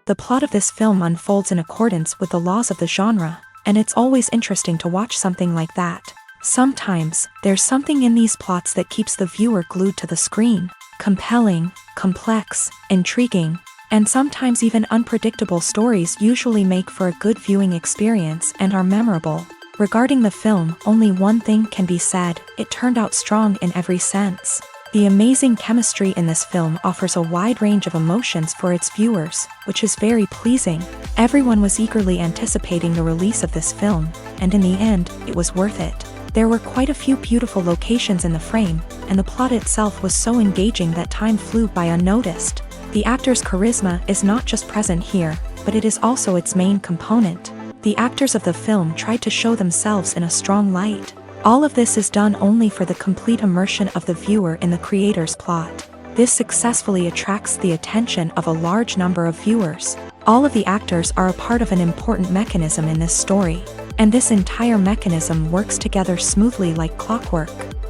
The plot of this film unfolds in accordance with the laws of the genre, and it's always interesting to watch something like that. Sometimes, there's something in these plots that keeps the viewer glued to the screen. Compelling, complex, intriguing, and sometimes even unpredictable stories usually make for a good viewing experience and are memorable. Regarding the film, only one thing can be said: it turned out strong in every sense. The amazing chemistry in this film offers a wide range of emotions for its viewers, which is very pleasing. Everyone was eagerly anticipating the release of this film, and in the end, it was worth it. There were quite a few beautiful locations in the frame, and the plot itself was so engaging that time flew by unnoticed. The actor's charisma is not just present here, but it is also its main component. The actors of the film tried to show themselves in a strong light. All of this is done only for the complete immersion of the viewer in the creator's plot. This successfully attracts the attention of a large number of viewers. All of the actors are a part of an important mechanism in this story, and this entire mechanism works together smoothly like clockwork.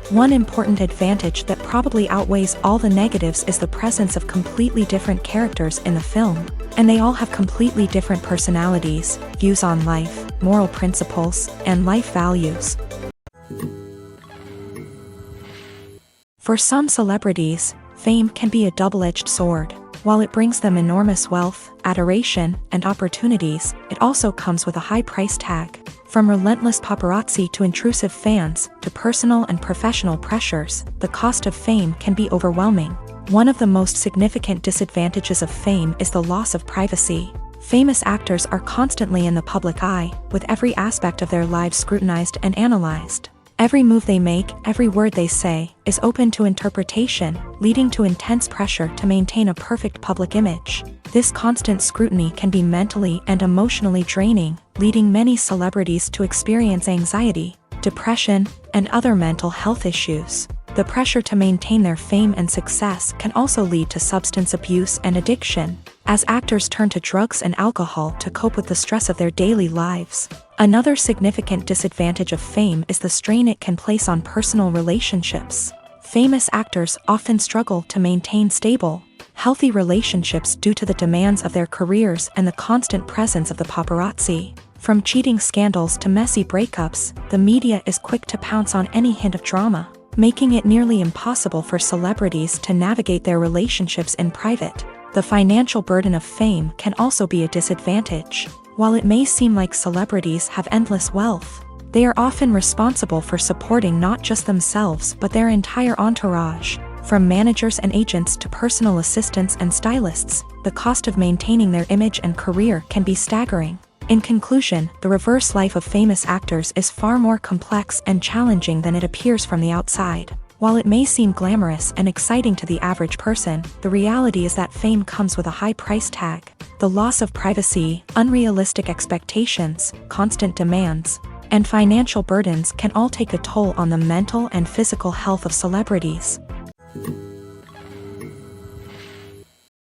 One important advantage that probably outweighs all the negatives is the presence of completely different characters in the film, and they all have completely different personalities, views on life, moral principles, and life values. For some celebrities, fame can be a double-edged sword. While it brings them enormous wealth, adoration, and opportunities, it also comes with a high price tag. From relentless paparazzi to intrusive fans, to personal and professional pressures, the cost of fame can be overwhelming. One of the most significant disadvantages of fame is the loss of privacy. Famous actors are constantly in the public eye, with every aspect of their lives scrutinized and analyzed. Every move they make, every word they say, is open to interpretation, leading to intense pressure to maintain a perfect public image. This constant scrutiny can be mentally and emotionally draining, leading many celebrities to experience anxiety, depression, and other mental health issues. The pressure to maintain their fame and success can also lead to substance abuse and addiction, as actors turn to drugs and alcohol to cope with the stress of their daily lives. Another significant disadvantage of fame is the strain it can place on personal relationships. Famous actors often struggle to maintain stable, healthy relationships due to the demands of their careers and the constant presence of the paparazzi. From cheating scandals to messy breakups, the media is quick to pounce on any hint of drama, making it nearly impossible for celebrities to navigate their relationships in private. The financial burden of fame can also be a disadvantage. While it may seem like celebrities have endless wealth, they are often responsible for supporting not just themselves but their entire entourage. From managers and agents to personal assistants and stylists, the cost of maintaining their image and career can be staggering. In conclusion, the reverse life of famous actors is far more complex and challenging than it appears from the outside. While it may seem glamorous and exciting to the average person, the reality is that fame comes with a high price tag. The loss of privacy, unrealistic expectations, constant demands, and financial burdens can all take a toll on the mental and physical health of celebrities.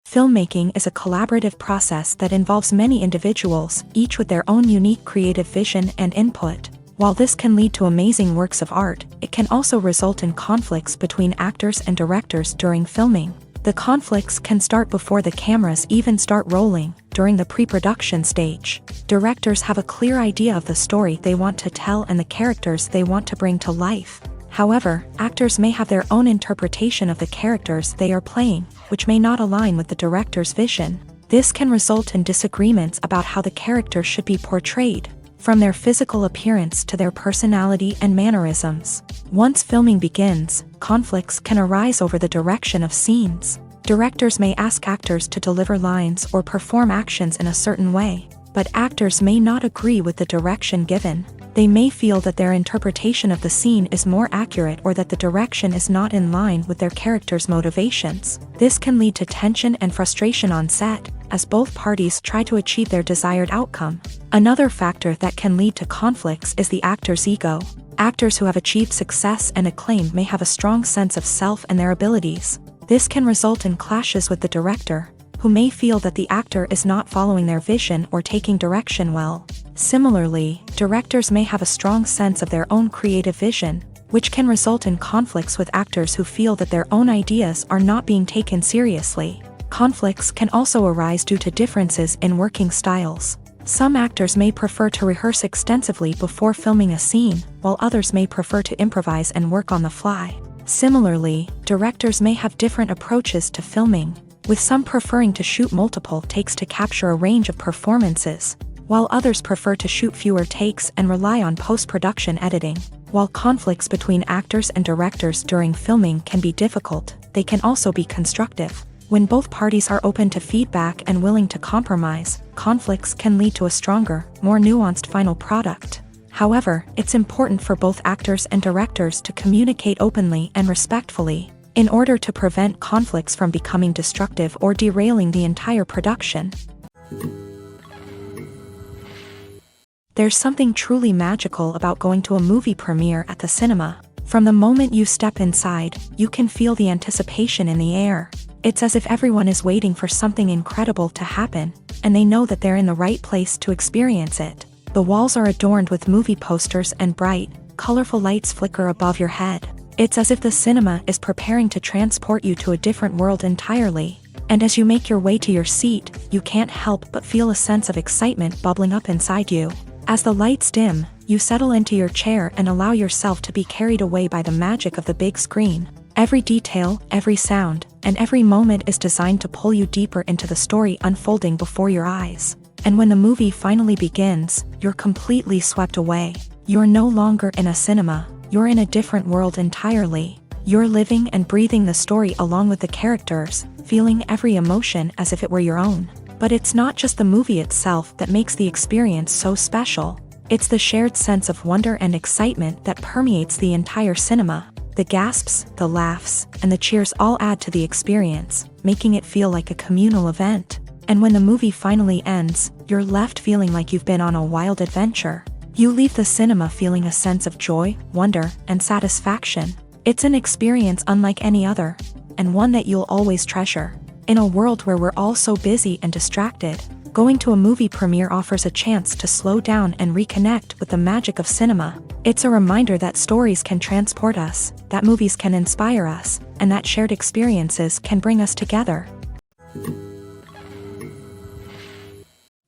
Filmmaking is a collaborative process that involves many individuals, each with their own unique creative vision and input. While this can lead to amazing works of art, it can also result in conflicts between actors and directors during filming. The conflicts can start before the cameras even start rolling, during the pre-production stage. Directors have a clear idea of the story they want to tell and the characters they want to bring to life. However, actors may have their own interpretation of the characters they are playing, which may not align with the director's vision. This can result in disagreements about how the character should be portrayed, from their physical appearance to their personality and mannerisms. Once filming begins, conflicts can arise over the direction of scenes. Directors may ask actors to deliver lines or perform actions in a certain way, but actors may not agree with the direction given. They may feel that their interpretation of the scene is more accurate or that the direction is not in line with their character's motivations. This can lead to tension and frustration on set, as both parties try to achieve their desired outcome. Another factor that can lead to conflicts is the actor's ego. Actors who have achieved success and acclaim may have a strong sense of self and their abilities. This can result in clashes with the director, who may feel that the actor is not following their vision or taking direction well. Similarly, directors may have a strong sense of their own creative vision, which can result in conflicts with actors who feel that their own ideas are not being taken seriously. Conflicts can also arise due to differences in working styles. Some actors may prefer to rehearse extensively before filming a scene, while others may prefer to improvise and work on the fly. Similarly, directors may have different approaches to filming, with some preferring to shoot multiple takes to capture a range of performances, while others prefer to shoot fewer takes and rely on post-production editing. While conflicts between actors and directors during filming can be difficult, they can also be constructive. When both parties are open to feedback and willing to compromise, conflicts can lead to a stronger, more nuanced final product. However, it's important for both actors and directors to communicate openly and respectfully, in order to prevent conflicts from becoming destructive or derailing the entire production. There's something truly magical about going to a movie premiere at the cinema. From the moment you step inside, you can feel the anticipation in the air. It's as if everyone is waiting for something incredible to happen, and they know that they're in the right place to experience it. The walls are adorned with movie posters and bright, colorful lights flicker above your head. It's as if the cinema is preparing to transport you to a different world entirely. And as you make your way to your seat, you can't help but feel a sense of excitement bubbling up inside you. As the lights dim, you settle into your chair and allow yourself to be carried away by the magic of the big screen. Every detail, every sound, and every moment is designed to pull you deeper into the story unfolding before your eyes. And when the movie finally begins, you're completely swept away. You're no longer in a cinema, you're in a different world entirely. You're living and breathing the story along with the characters, feeling every emotion as if it were your own. But it's not just the movie itself that makes the experience so special. It's the shared sense of wonder and excitement that permeates the entire cinema. The gasps, the laughs, and the cheers all add to the experience, making it feel like a communal event. And when the movie finally ends, you're left feeling like you've been on a wild adventure. You leave the cinema feeling a sense of joy, wonder, and satisfaction. It's an experience unlike any other, and one that you'll always treasure. In a world where we're all so busy and distracted, going to a movie premiere offers a chance to slow down and reconnect with the magic of cinema. It's a reminder that stories can transport us, that movies can inspire us, and that shared experiences can bring us together.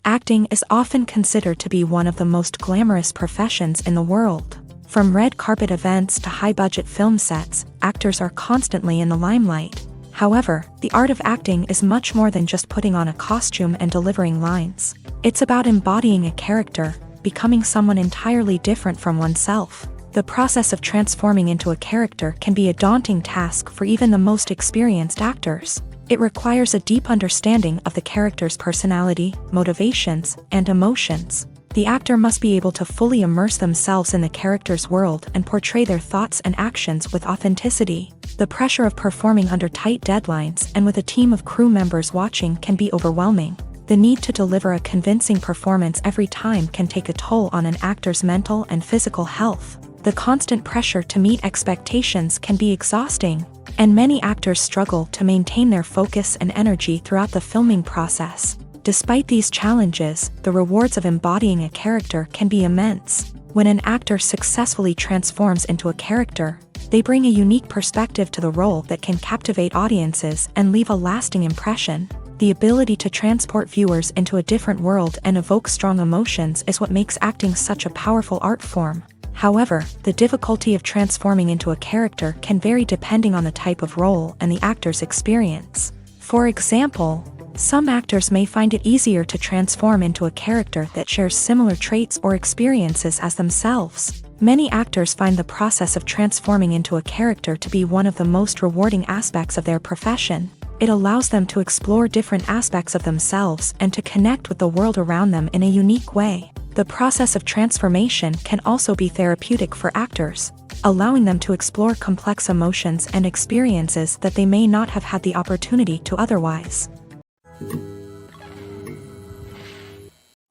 Acting is often considered to be one of the most glamorous professions in the world. From red carpet events to high-budget film sets, actors are constantly in the limelight. However, the art of acting is much more than just putting on a costume and delivering lines. It's about embodying a character, becoming someone entirely different from oneself. The process of transforming into a character can be a daunting task for even the most experienced actors. It requires a deep understanding of the character's personality, motivations, and emotions. The actor must be able to fully immerse themselves in the character's world and portray their thoughts and actions with authenticity. The pressure of performing under tight deadlines and with a team of crew members watching can be overwhelming. The need to deliver a convincing performance every time can take a toll on an actor's mental and physical health. The constant pressure to meet expectations can be exhausting, and many actors struggle to maintain their focus and energy throughout the filming process. Despite these challenges, the rewards of embodying a character can be immense. When an actor successfully transforms into a character, they bring a unique perspective to the role that can captivate audiences and leave a lasting impression. The ability to transport viewers into a different world and evoke strong emotions is what makes acting such a powerful art form. However, the difficulty of transforming into a character can vary depending on the type of role and the actor's experience. For example, some actors may find it easier to transform into a character that shares similar traits or experiences as themselves. Many actors find the process of transforming into a character to be one of the most rewarding aspects of their profession. It allows them to explore different aspects of themselves and to connect with the world around them in a unique way. The process of transformation can also be therapeutic for actors, allowing them to explore complex emotions and experiences that they may not have had the opportunity to otherwise.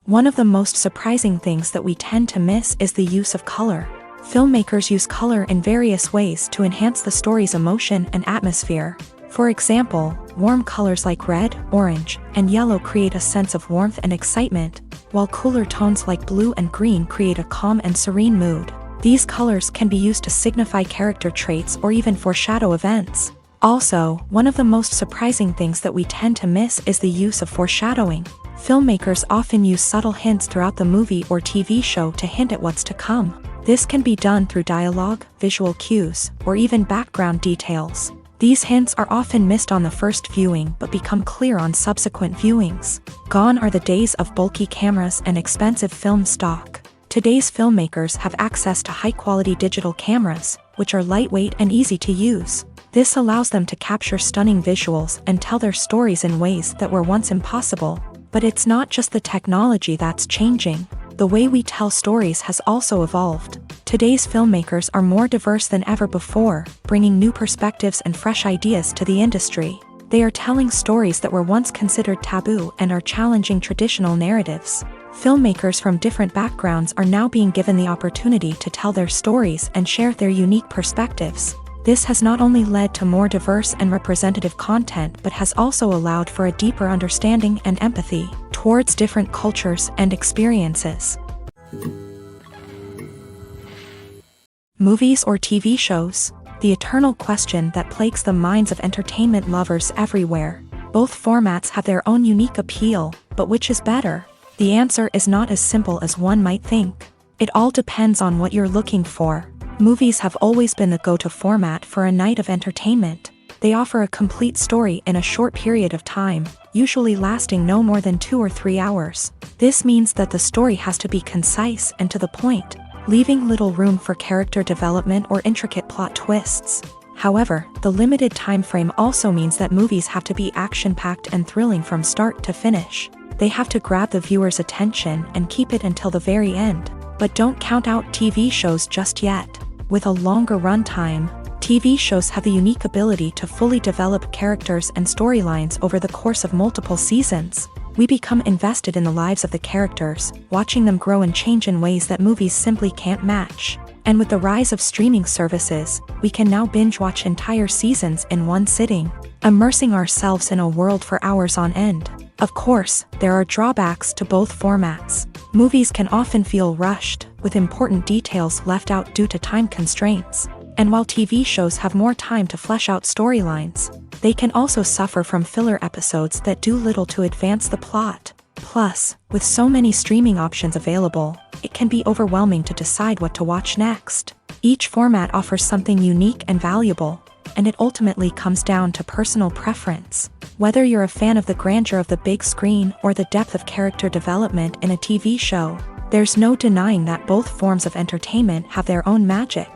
One of the most surprising things that we tend to miss is the use of color. Filmmakers use color in various ways to enhance the story's emotion and atmosphere. For example, warm colors like red, orange, and yellow create a sense of warmth and excitement, while cooler tones like blue and green create a calm and serene mood. These colors can be used to signify character traits or even foreshadow events. Also, one of the most surprising things that we tend to miss is the use of foreshadowing. Filmmakers often use subtle hints throughout the movie or TV show to hint at what's to come. This can be done through dialogue, visual cues, or even background details. These hints are often missed on the first viewing but become clear on subsequent viewings. Gone are the days of bulky cameras and expensive film stock. Today's filmmakers have access to high-quality digital cameras, which are lightweight and easy to use. This allows them to capture stunning visuals and tell their stories in ways that were once impossible. But it's not just the technology that's changing. The way we tell stories has also evolved. Today's filmmakers are more diverse than ever before, bringing new perspectives and fresh ideas to the industry. They are telling stories that were once considered taboo and are challenging traditional narratives. Filmmakers from different backgrounds are now being given the opportunity to tell their stories and share their unique perspectives. This has not only led to more diverse and representative content but has also allowed for a deeper understanding and empathy towards different cultures and experiences. Movies or TV shows? The eternal question that plagues the minds of entertainment lovers everywhere. Both formats have their own unique appeal, but which is better? The answer is not as simple as one might think. It all depends on what you're looking for. Movies have always been the go-to format for a night of entertainment. They offer a complete story in a short period of time, usually lasting no more than 2 or 3 hours. This means that the story has to be concise and to the point, leaving little room for character development or intricate plot twists. However, the limited time frame also means that movies have to be action-packed and thrilling from start to finish. They have to grab the viewer's attention and keep it until the very end. But don't count out TV shows just yet. With a longer runtime, TV shows have the unique ability to fully develop characters and storylines over the course of multiple seasons. We become invested in the lives of the characters, watching them grow and change in ways that movies simply can't match. And with the rise of streaming services, we can now binge-watch entire seasons in one sitting, immersing ourselves in a world for hours on end. Of course, there are drawbacks to both formats. Movies can often feel rushed, with important details left out due to time constraints. And while TV shows have more time to flesh out storylines, they can also suffer from filler episodes that do little to advance the plot. Plus, with so many streaming options available, it can be overwhelming to decide what to watch next. Each format offers something unique and valuable, and it ultimately comes down to personal preference. Whether you're a fan of the grandeur of the big screen or the depth of character development in a TV show, there's no denying that both forms of entertainment have their own magic.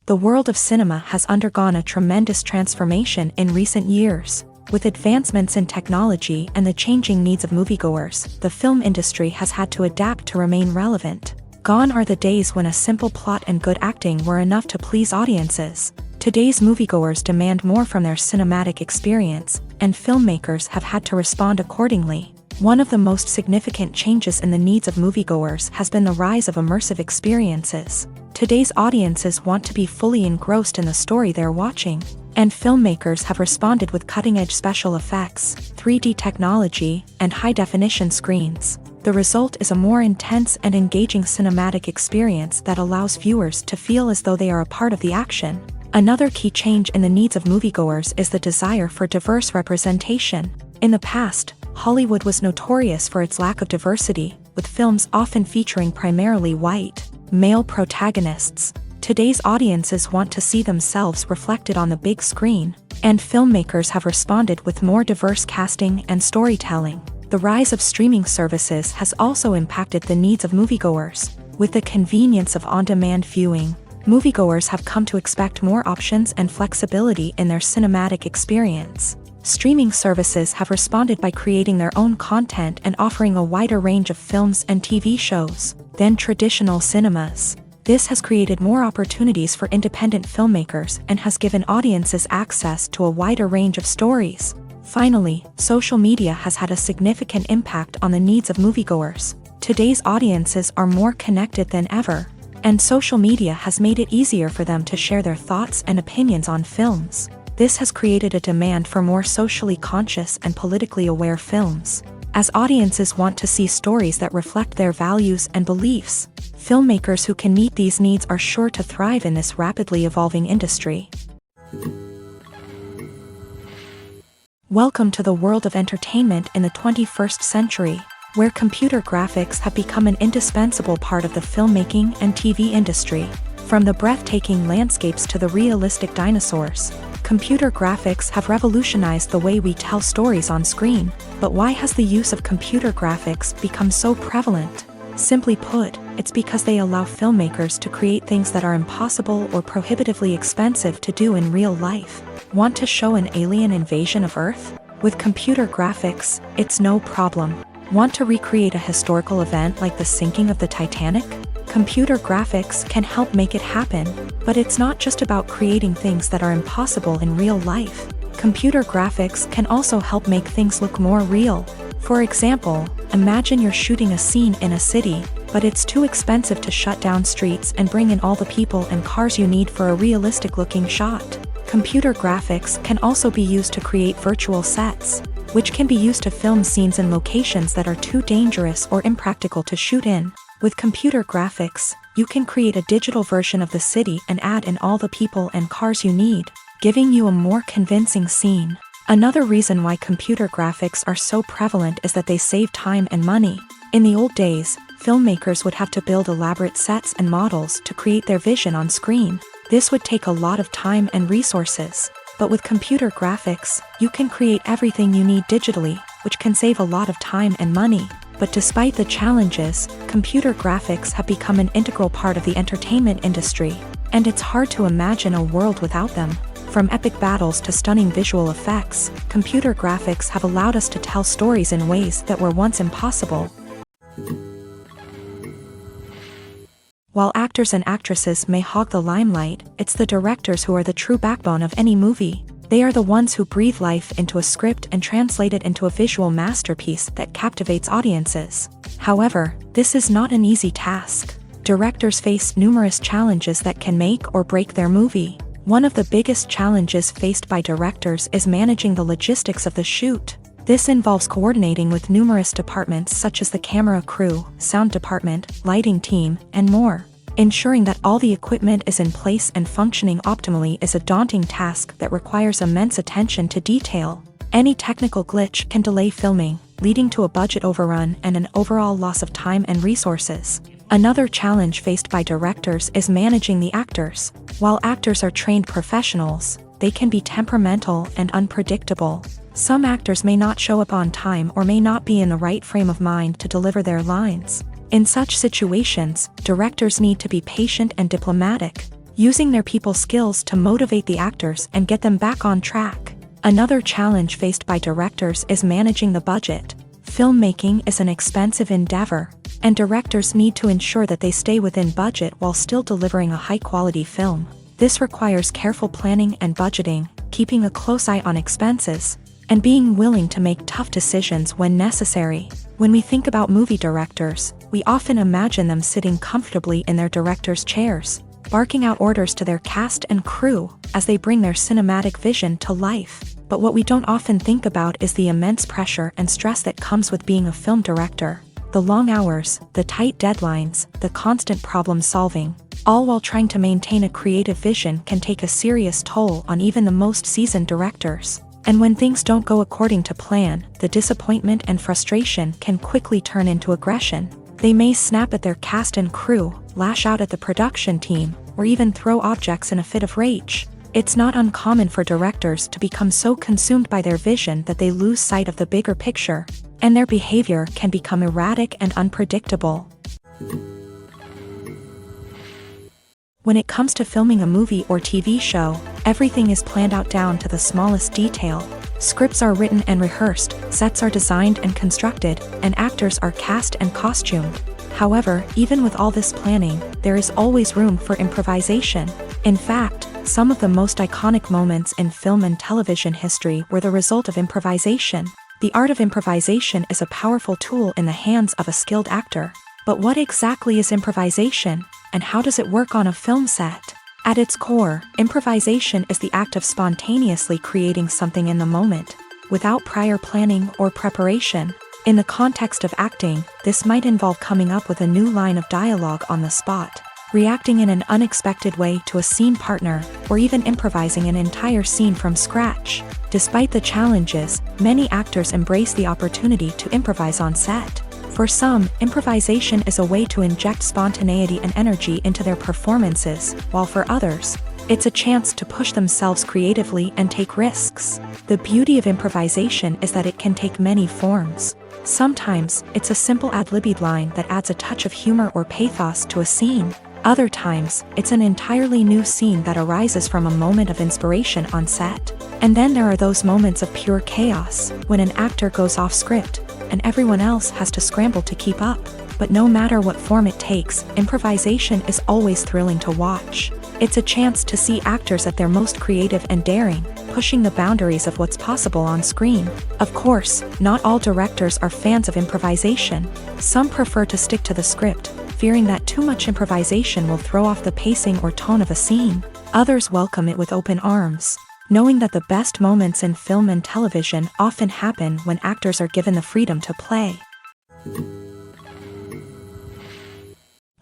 The world of cinema has undergone a tremendous transformation in recent years. With advancements in technology and the changing needs of moviegoers, the film industry has had to adapt to remain relevant. Gone are the days when a simple plot and good acting were enough to please audiences. Today's moviegoers demand more from their cinematic experience, and filmmakers have had to respond accordingly. One of the most significant changes in the needs of moviegoers has been the rise of immersive experiences. Today's audiences want to be fully engrossed in the story they're watching, and filmmakers have responded with cutting-edge special effects, 3D technology, and high-definition screens. The result is a more intense and engaging cinematic experience that allows viewers to feel as though they are a part of the action. Another key change in the needs of moviegoers is the desire for diverse representation. In the past, Hollywood was notorious for its lack of diversity, with films often featuring primarily white, male protagonists. Today's audiences want to see themselves reflected on the big screen, and filmmakers have responded with more diverse casting and storytelling. The rise of streaming services has also impacted the needs of moviegoers. With the convenience of on-demand viewing, moviegoers have come to expect more options and flexibility in their cinematic experience. Streaming services have responded by creating their own content and offering a wider range of films and TV shows than traditional cinemas. This has created more opportunities for independent filmmakers and has given audiences access to a wider range of stories. Finally, social media has had a significant impact on the needs of moviegoers. Today's audiences are more connected than ever, and social media has made it easier for them to share their thoughts and opinions on films. This has created a demand for more socially conscious and politically aware films. as audiences want to see stories that reflect their values and beliefs. Filmmakers who can meet these needs are sure to thrive in this rapidly evolving industry. Welcome to the world of entertainment in the 21st century, where computer graphics have become an indispensable part of the filmmaking and TV industry. From the breathtaking landscapes to the realistic dinosaurs, computer graphics have revolutionized the way we tell stories on screen. But why has the use of computer graphics become so prevalent? Simply put, it's because they allow filmmakers to create things that are impossible or prohibitively expensive to do in real life. Want to show an alien invasion of Earth? With computer graphics, it's no problem. Want to recreate a historical event like the sinking of the Titanic? Computer graphics can help make it happen, but it's not just about creating things that are impossible in real life. Computer graphics can also help make things look more real. For example, imagine you're shooting a scene in a city, but it's too expensive to shut down streets and bring in all the people and cars you need for a realistic-looking shot. Computer graphics can also be used to create virtual sets, which can be used to film scenes in locations that are too dangerous or impractical to shoot in. With computer graphics, you can create a digital version of the city and add in all the people and cars you need, giving you a more convincing scene. Another reason why computer graphics are so prevalent is that they save time and money. In the old days, filmmakers would have to build elaborate sets and models to create their vision on screen. This would take a lot of time and resources. But with computer graphics, you can create everything you need digitally, which can save a lot of time and money. But despite the challenges, computer graphics have become an integral part of the entertainment industry, and it's hard to imagine a world without them. From epic battles to stunning visual effects, computer graphics have allowed us to tell stories in ways that were once impossible. While actors and actresses may hog the limelight, it's the directors who are the true backbone of any movie. They are the ones who breathe life into a script and translate it into a visual masterpiece that captivates audiences. However, this is not an easy task. Directors face numerous challenges that can make or break their movie. One of the biggest challenges faced by directors is managing the logistics of the shoot. This involves coordinating with numerous departments such as the camera crew, sound department, lighting team, and more. Ensuring that all the equipment is in place and functioning optimally is a daunting task that requires immense attention to detail. Any technical glitch can delay filming, leading to a budget overrun and an overall loss of time and resources. Another challenge faced by directors is managing the actors. While actors are trained professionals, they can be temperamental and unpredictable. Some actors may not show up on time or may not be in the right frame of mind to deliver their lines. In such situations, directors need to be patient and diplomatic, using their people skills to motivate the actors and get them back on track. Another challenge faced by directors is managing the budget. Filmmaking is an expensive endeavor, and directors need to ensure that they stay within budget while still delivering a high-quality film. This requires careful planning and budgeting, keeping a close eye on expenses, and being willing to make tough decisions when necessary. When we think about movie directors, we often imagine them sitting comfortably in their director's chairs, barking out orders to their cast and crew as they bring their cinematic vision to life. But what we don't often think about is the immense pressure and stress that comes with being a film director. The long hours, the tight deadlines, the constant problem solving, all while trying to maintain a creative vision can take a serious toll on even the most seasoned directors. And when things don't go according to plan, the disappointment and frustration can quickly turn into aggression. They may snap at their cast and crew, lash out at the production team, or even throw objects in a fit of rage. It's not uncommon for directors to become so consumed by their vision that they lose sight of the bigger picture, and their behavior can become erratic and unpredictable. When it comes to filming a movie or TV show, everything is planned out down to the smallest detail. Scripts are written and rehearsed, sets are designed and constructed, and actors are cast and costumed. However, even with all this planning, there is always room for improvisation. In fact, some of the most iconic moments in film and television history were the result of improvisation. The art of improvisation is a powerful tool in the hands of a skilled actor. But what exactly is improvisation, and how does it work on a film set? At its core, improvisation is the act of spontaneously creating something in the moment, without prior planning or preparation. In the context of acting, this might involve coming up with a new line of dialogue on the spot, reacting in an unexpected way to a scene partner, or even improvising an entire scene from scratch. Despite the challenges, many actors embrace the opportunity to improvise on set. For some, improvisation is a way to inject spontaneity and energy into their performances, while for others, it's a chance to push themselves creatively and take risks. The beauty of improvisation is that it can take many forms. Sometimes, it's a simple ad-libbed line that adds a touch of humor or pathos to a scene. Other times, it's an entirely new scene that arises from a moment of inspiration on set. And then there are those moments of pure chaos, when an actor goes off script, and everyone else has to scramble to keep up. But no matter what form it takes, improvisation is always thrilling to watch. It's a chance to see actors at their most creative and daring, pushing the boundaries of what's possible on screen. Of course, not all directors are fans of improvisation. Some prefer to stick to the script, fearing that too much improvisation will throw off the pacing or tone of a scene. Others welcome it with open arms, knowing that the best moments in film and television often happen when actors are given the freedom to play.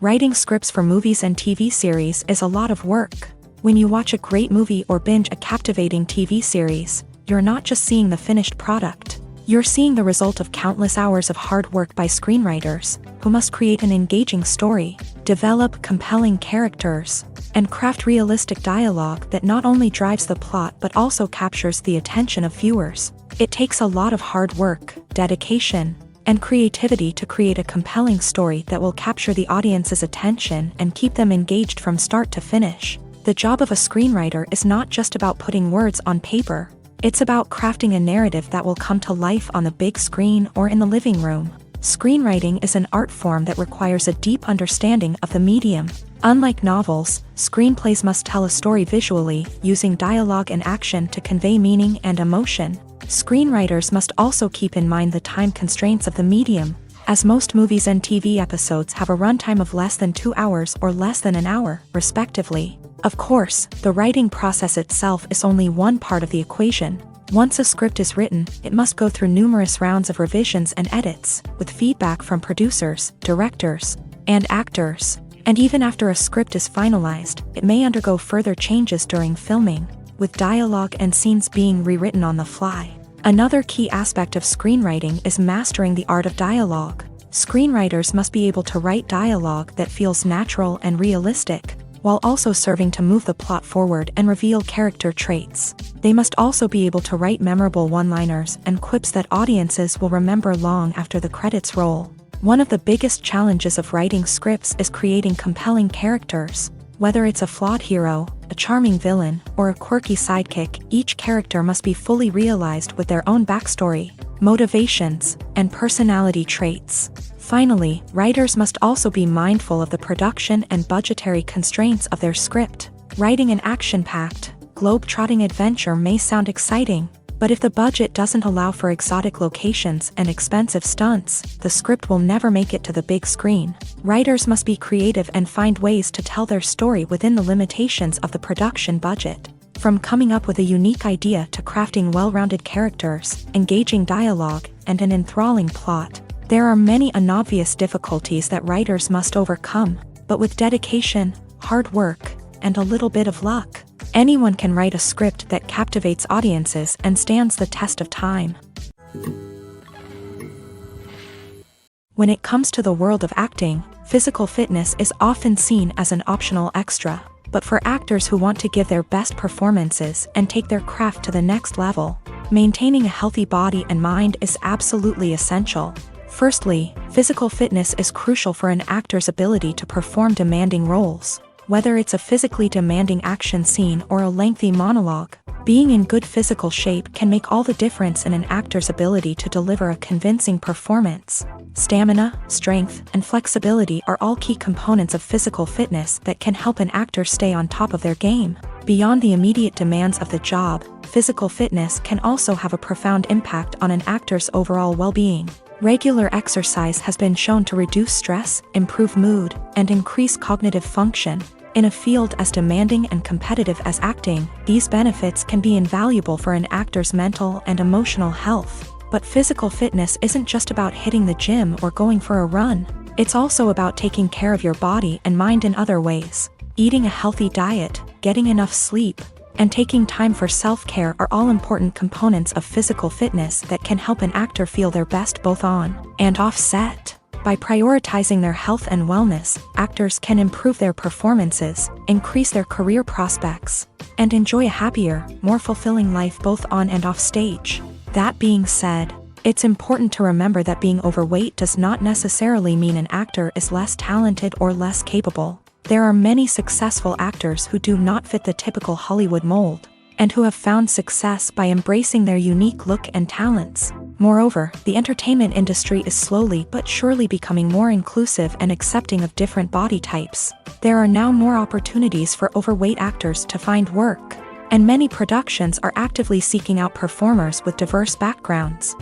Writing scripts for movies and TV series is a lot of work. When you watch a great movie or binge a captivating TV series, you're not just seeing the finished product. You're seeing the result of countless hours of hard work by screenwriters, who must create an engaging story, develop compelling characters, and craft realistic dialogue that not only drives the plot but also captures the attention of viewers. It takes a lot of hard work, dedication, and creativity to create a compelling story that will capture the audience's attention and keep them engaged from start to finish. The job of a screenwriter is not just about putting words on paper. It's about crafting a narrative that will come to life on the big screen or in the living room. Screenwriting is an art form that requires a deep understanding of the medium. Unlike novels, screenplays must tell a story visually, using dialogue and action to convey meaning and emotion. Screenwriters must also keep in mind the time constraints of the medium, as most movies and TV episodes have a runtime of less than 2 hours or less than an hour, respectively. Of course, the writing process itself is only one part of the equation. Once a script is written, it must go through numerous rounds of revisions and edits, with feedback from producers, directors, and actors. And even after a script is finalized, it may undergo further changes during filming, with dialogue and scenes being rewritten on the fly. Another key aspect of screenwriting is mastering the art of dialogue. Screenwriters must be able to write dialogue that feels natural and realistic, while also serving to move the plot forward and reveal character traits. They must also be able to write memorable one-liners and quips that audiences will remember long after the credits roll. One of the biggest challenges of writing scripts is creating compelling characters. Whether it's a flawed hero, a charming villain, or a quirky sidekick, each character must be fully realized with their own backstory, motivations, and personality traits. Finally, writers must also be mindful of the production and budgetary constraints of their script. Writing an action-packed, globe-trotting adventure may sound exciting, but if the budget doesn't allow for exotic locations and expensive stunts, the script will never make it to the big screen. Writers must be creative and find ways to tell their story within the limitations of the production budget. From coming up with a unique idea to crafting well-rounded characters, engaging dialogue, and an enthralling plot, there are many unobvious difficulties that writers must overcome, but with dedication, hard work, and a little bit of luck, anyone can write a script that captivates audiences and stands the test of time. When it comes to the world of acting, physical fitness is often seen as an optional extra, but for actors who want to give their best performances and take their craft to the next level, maintaining a healthy body and mind is absolutely essential. Firstly, physical fitness is crucial for an actor's ability to perform demanding roles. Whether it's a physically demanding action scene or a lengthy monologue, being in good physical shape can make all the difference in an actor's ability to deliver a convincing performance. Stamina, strength, and flexibility are all key components of physical fitness that can help an actor stay on top of their game. Beyond the immediate demands of the job, physical fitness can also have a profound impact on an actor's overall well-being. Regular exercise has been shown to reduce stress, improve mood, and increase cognitive function. In a field as demanding and competitive as acting, these benefits can be invaluable for an actor's mental and emotional health. But physical fitness isn't just about hitting the gym or going for a run. It's also about taking care of your body and mind in other ways. Eating a healthy diet, getting enough sleep, and taking time for self-care are all important components of physical fitness that can help an actor feel their best both on and off set. By prioritizing their health and wellness, actors can improve their performances, increase their career prospects, and enjoy a happier, more fulfilling life both on and off stage. That being said, it's important to remember that being overweight does not necessarily mean an actor is less talented or less capable. There are many successful actors who do not fit the typical Hollywood mold, and who have found success by embracing their unique look and talents. Moreover, the entertainment industry is slowly but surely becoming more inclusive and accepting of different body types. There are now more opportunities for overweight actors to find work, and many productions are actively seeking out performers with diverse backgrounds.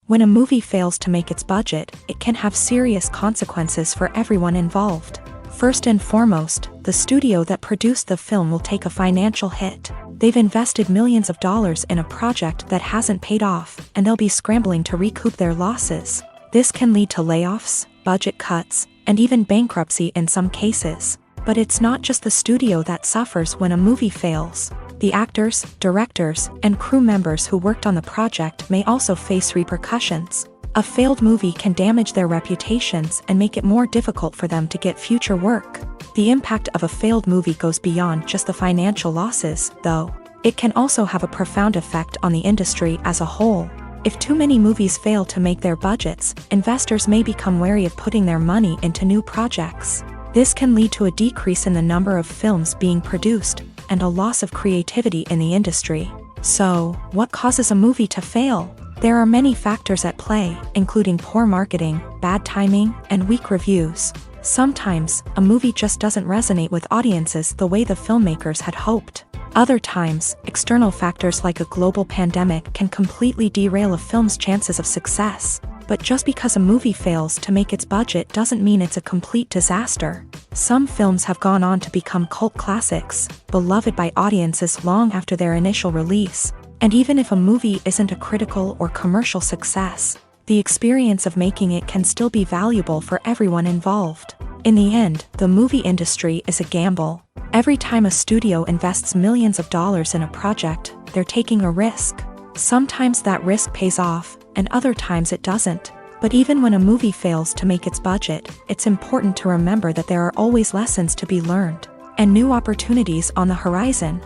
When a movie fails to make its budget, it can have serious consequences for everyone involved. First and foremost, the studio that produced the film will take a financial hit. They've invested millions of dollars in a project that hasn't paid off, and they'll be scrambling to recoup their losses. This can lead to layoffs, budget cuts, and even bankruptcy in some cases. But it's not just the studio that suffers when a movie fails. The actors, directors, and crew members who worked on the project may also face repercussions. A failed movie can damage their reputations and make it more difficult for them to get future work. The impact of a failed movie goes beyond just the financial losses, though. It can also have a profound effect on the industry as a whole. If too many movies fail to make their budgets, investors may become wary of putting their money into new projects. This can lead to a decrease in the number of films being produced, and a loss of creativity in the industry. So, what causes a movie to fail? There are many factors at play, including poor marketing, bad timing, and weak reviews. Sometimes, a movie just doesn't resonate with audiences the way the filmmakers had hoped. Other times, external factors like a global pandemic can completely derail a film's chances of success. But just because a movie fails to make its budget doesn't mean it's a complete disaster. Some films have gone on to become cult classics, beloved by audiences long after their initial release. And even if a movie isn't a critical or commercial success, the experience of making it can still be valuable for everyone involved. In the end, the movie industry is a gamble. Every time a studio invests millions of dollars in a project, they're taking a risk. Sometimes that risk pays off, and other times it doesn't. But even when a movie fails to make its budget, it's important to remember that there are always lessons to be learned, and new opportunities on the horizon.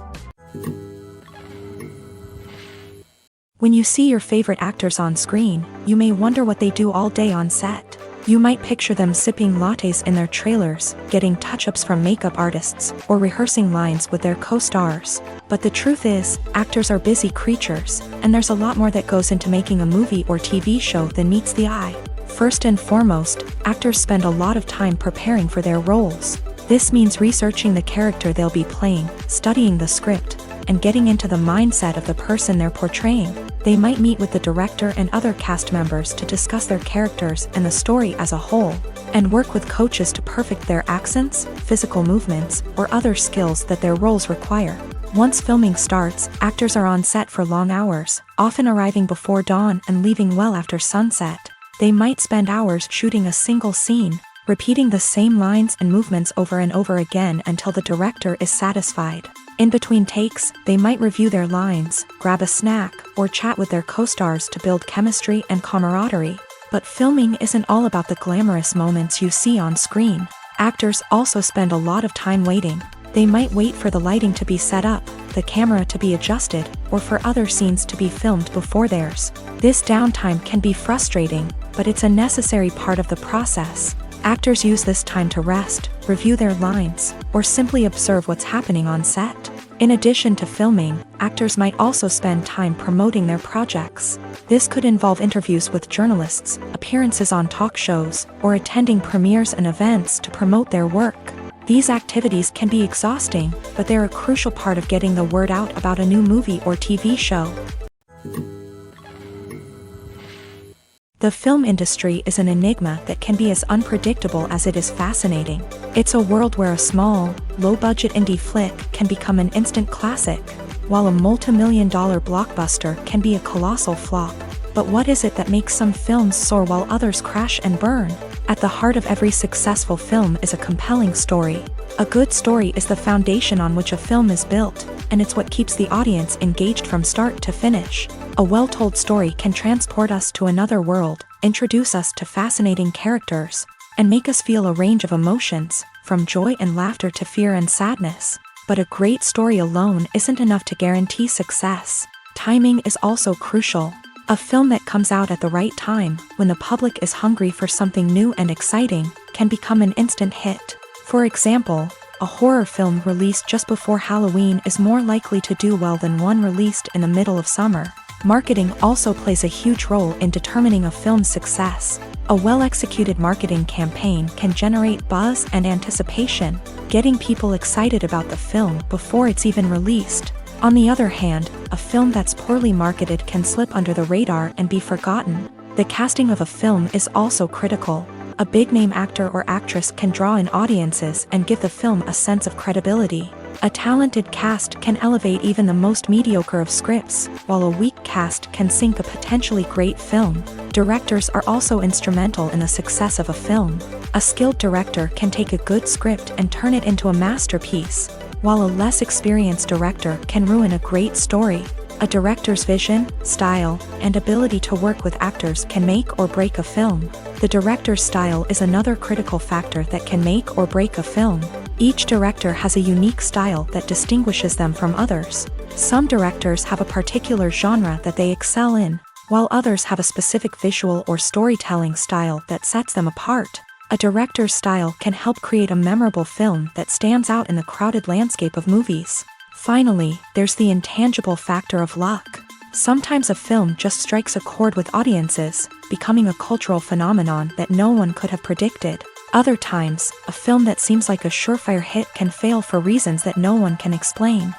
When you see your favorite actors on screen, you may wonder what they do all day on set. You might picture them sipping lattes in their trailers, getting touch-ups from makeup artists, or rehearsing lines with their co-stars. But the truth is, actors are busy creatures, and there's a lot more that goes into making a movie or TV show than meets the eye. First and foremost, actors spend a lot of time preparing for their roles. This means researching the character they'll be playing, studying the script, and getting into the mindset of the person they're portraying. They might meet with the director and other cast members to discuss their characters and the story as a whole, and work with coaches to perfect their accents, physical movements, or other skills that their roles require. Once filming starts, actors are on set for long hours, often arriving before dawn and leaving well after sunset. They might spend hours shooting a single scene, repeating the same lines and movements over and over again until the director is satisfied. In between takes, they might review their lines, grab a snack, or chat with their co-stars to build chemistry and camaraderie. But filming isn't all about the glamorous moments you see on screen. Actors also spend a lot of time waiting. They might wait for the lighting to be set up, the camera to be adjusted, or for other scenes to be filmed before theirs. This downtime can be frustrating, but it's a necessary part of the process. Actors use this time to rest, review their lines, or simply observe what's happening on set. In addition to filming, actors might also spend time promoting their projects. This could involve interviews with journalists, appearances on talk shows, or attending premieres and events to promote their work. These activities can be exhausting, but they're a crucial part of getting the word out about a new movie or TV show. The film industry is an enigma that can be as unpredictable as it is fascinating. It's a world where a small, low-budget indie flick can become an instant classic. while a multi-million-dollar blockbuster can be a colossal flop. But what is it that makes some films soar while others crash and burn? At the heart of every successful film is a compelling story. A good story is the foundation on which a film is built, and it's what keeps the audience engaged from start to finish. A well-told story can transport us to another world, introduce us to fascinating characters, and make us feel a range of emotions, from joy and laughter to fear and sadness. But a great story alone isn't enough to guarantee success. Timing is also crucial. A film that comes out at the right time, when the public is hungry for something new and exciting, can become an instant hit. For example, a horror film released just before Halloween is more likely to do well than one released in the middle of summer. Marketing also plays a huge role in determining a film's success. A well-executed marketing campaign can generate buzz and anticipation, getting people excited about the film before it's even released. On the other hand, a film that's poorly marketed can slip under the radar and be forgotten. The casting of a film is also critical. A big-name actor or actress can draw in audiences and give the film a sense of credibility. A talented cast can elevate even the most mediocre of scripts, while a weak cast can sink a potentially great film. Directors are also instrumental in the success of a film. A skilled director can take a good script and turn it into a masterpiece, while a less experienced director can ruin a great story. A director's vision, style, and ability to work with actors can make or break a film. The director's style is another critical factor that can make or break a film. Each director has a unique style that distinguishes them from others. Some directors have a particular genre that they excel in, while others have a specific visual or storytelling style that sets them apart. A director's style can help create a memorable film that stands out in the crowded landscape of movies. Finally, there's the intangible factor of luck. Sometimes a film just strikes a chord with audiences, becoming a cultural phenomenon that no one could have predicted. Other times, a film that seems like a surefire hit can fail for reasons that no one can explain.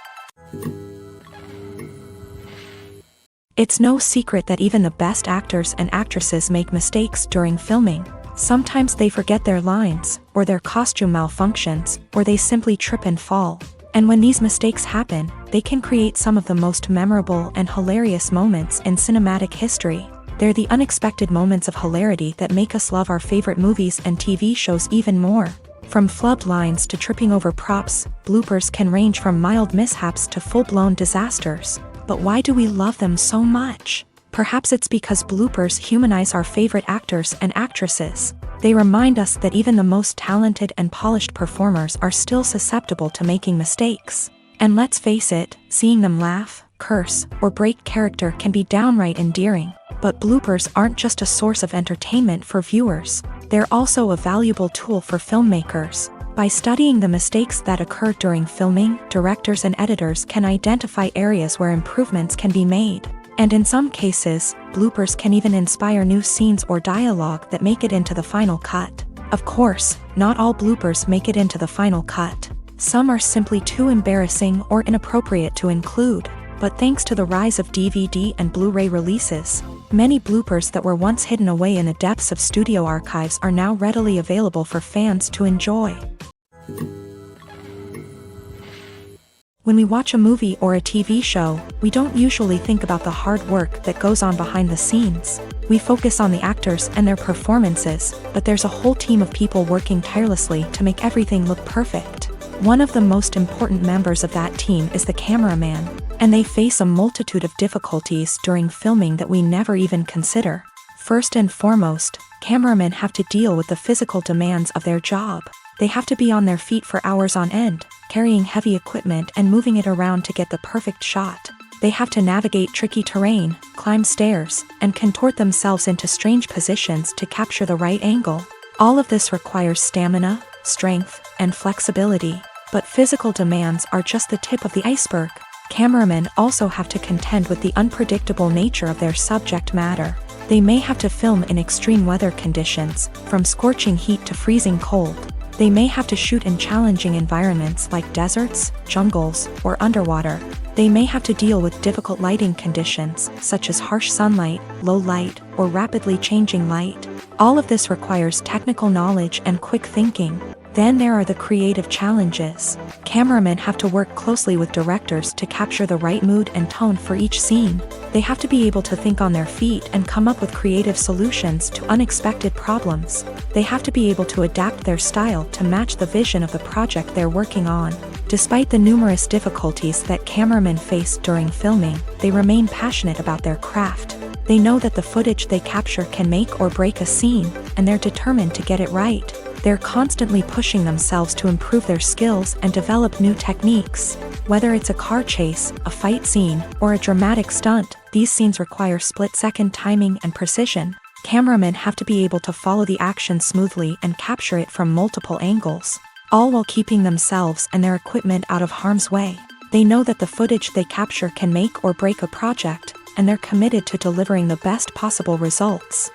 It's no secret that even the best actors and actresses make mistakes during filming. Sometimes they forget their lines, or their costume malfunctions, or they simply trip and fall. And when these mistakes happen, they can create some of the most memorable and hilarious moments in cinematic history. They're the unexpected moments of hilarity that make us love our favorite movies and TV shows even more. From flubbed lines to tripping over props, bloopers can range from mild mishaps to full-blown disasters. But why do we love them so much? Perhaps it's because bloopers humanize our favorite actors and actresses. They remind us that even the most talented and polished performers are still susceptible to making mistakes. And let's face it, seeing them laugh, curse, or break character can be downright endearing. But bloopers aren't just a source of entertainment for viewers. They're also a valuable tool for filmmakers. By studying the mistakes that occur during filming, directors and editors can identify areas where improvements can be made. And in some cases, bloopers can even inspire new scenes or dialogue that make it into the final cut. Of course, not all bloopers make it into the final cut. Some are simply too embarrassing or inappropriate to include. But thanks to the rise of DVD and Blu-ray releases, many bloopers that were once hidden away in the depths of studio archives are now readily available for fans to enjoy. When we watch a movie or a TV show, we don't usually think about the hard work that goes on behind the scenes. We focus on the actors and their performances, but there's a whole team of people working tirelessly to make everything look perfect. One of the most important members of that team is the cameraman, and they face a multitude of difficulties during filming that we never even consider. First and foremost, cameramen have to deal with the physical demands of their job. They have to be on their feet for hours on end, carrying heavy equipment and moving it around to get the perfect shot. They have to navigate tricky terrain, climb stairs, and contort themselves into strange positions to capture the right angle. All of this requires stamina, strength, and flexibility. But physical demands are just the tip of the iceberg. Cameramen also have to contend with the unpredictable nature of their subject matter. They may have to film in extreme weather conditions, from scorching heat to freezing cold. They may have to shoot in challenging environments like deserts, jungles, or underwater. They may have to deal with difficult lighting conditions, such as harsh sunlight, low light, or rapidly changing light. All of this requires technical knowledge and quick thinking. Then there are the creative challenges. Cameramen have to work closely with directors to capture the right mood and tone for each scene. They have to be able to think on their feet and come up with creative solutions to unexpected problems. They have to be able to adapt their style to match the vision of the project they're working on. Despite the numerous difficulties that cameramen face during filming, they remain passionate about their craft. They know that the footage they capture can make or break a scene, and they're determined to get it right. They're constantly pushing themselves to improve their skills and develop new techniques. Whether it's a car chase, a fight scene, or a dramatic stunt, these scenes require split-second timing and precision. Cameramen have to be able to follow the action smoothly and capture it from multiple angles, all while keeping themselves and their equipment out of harm's way. They know that the footage they capture can make or break a project, and they're committed to delivering the best possible results.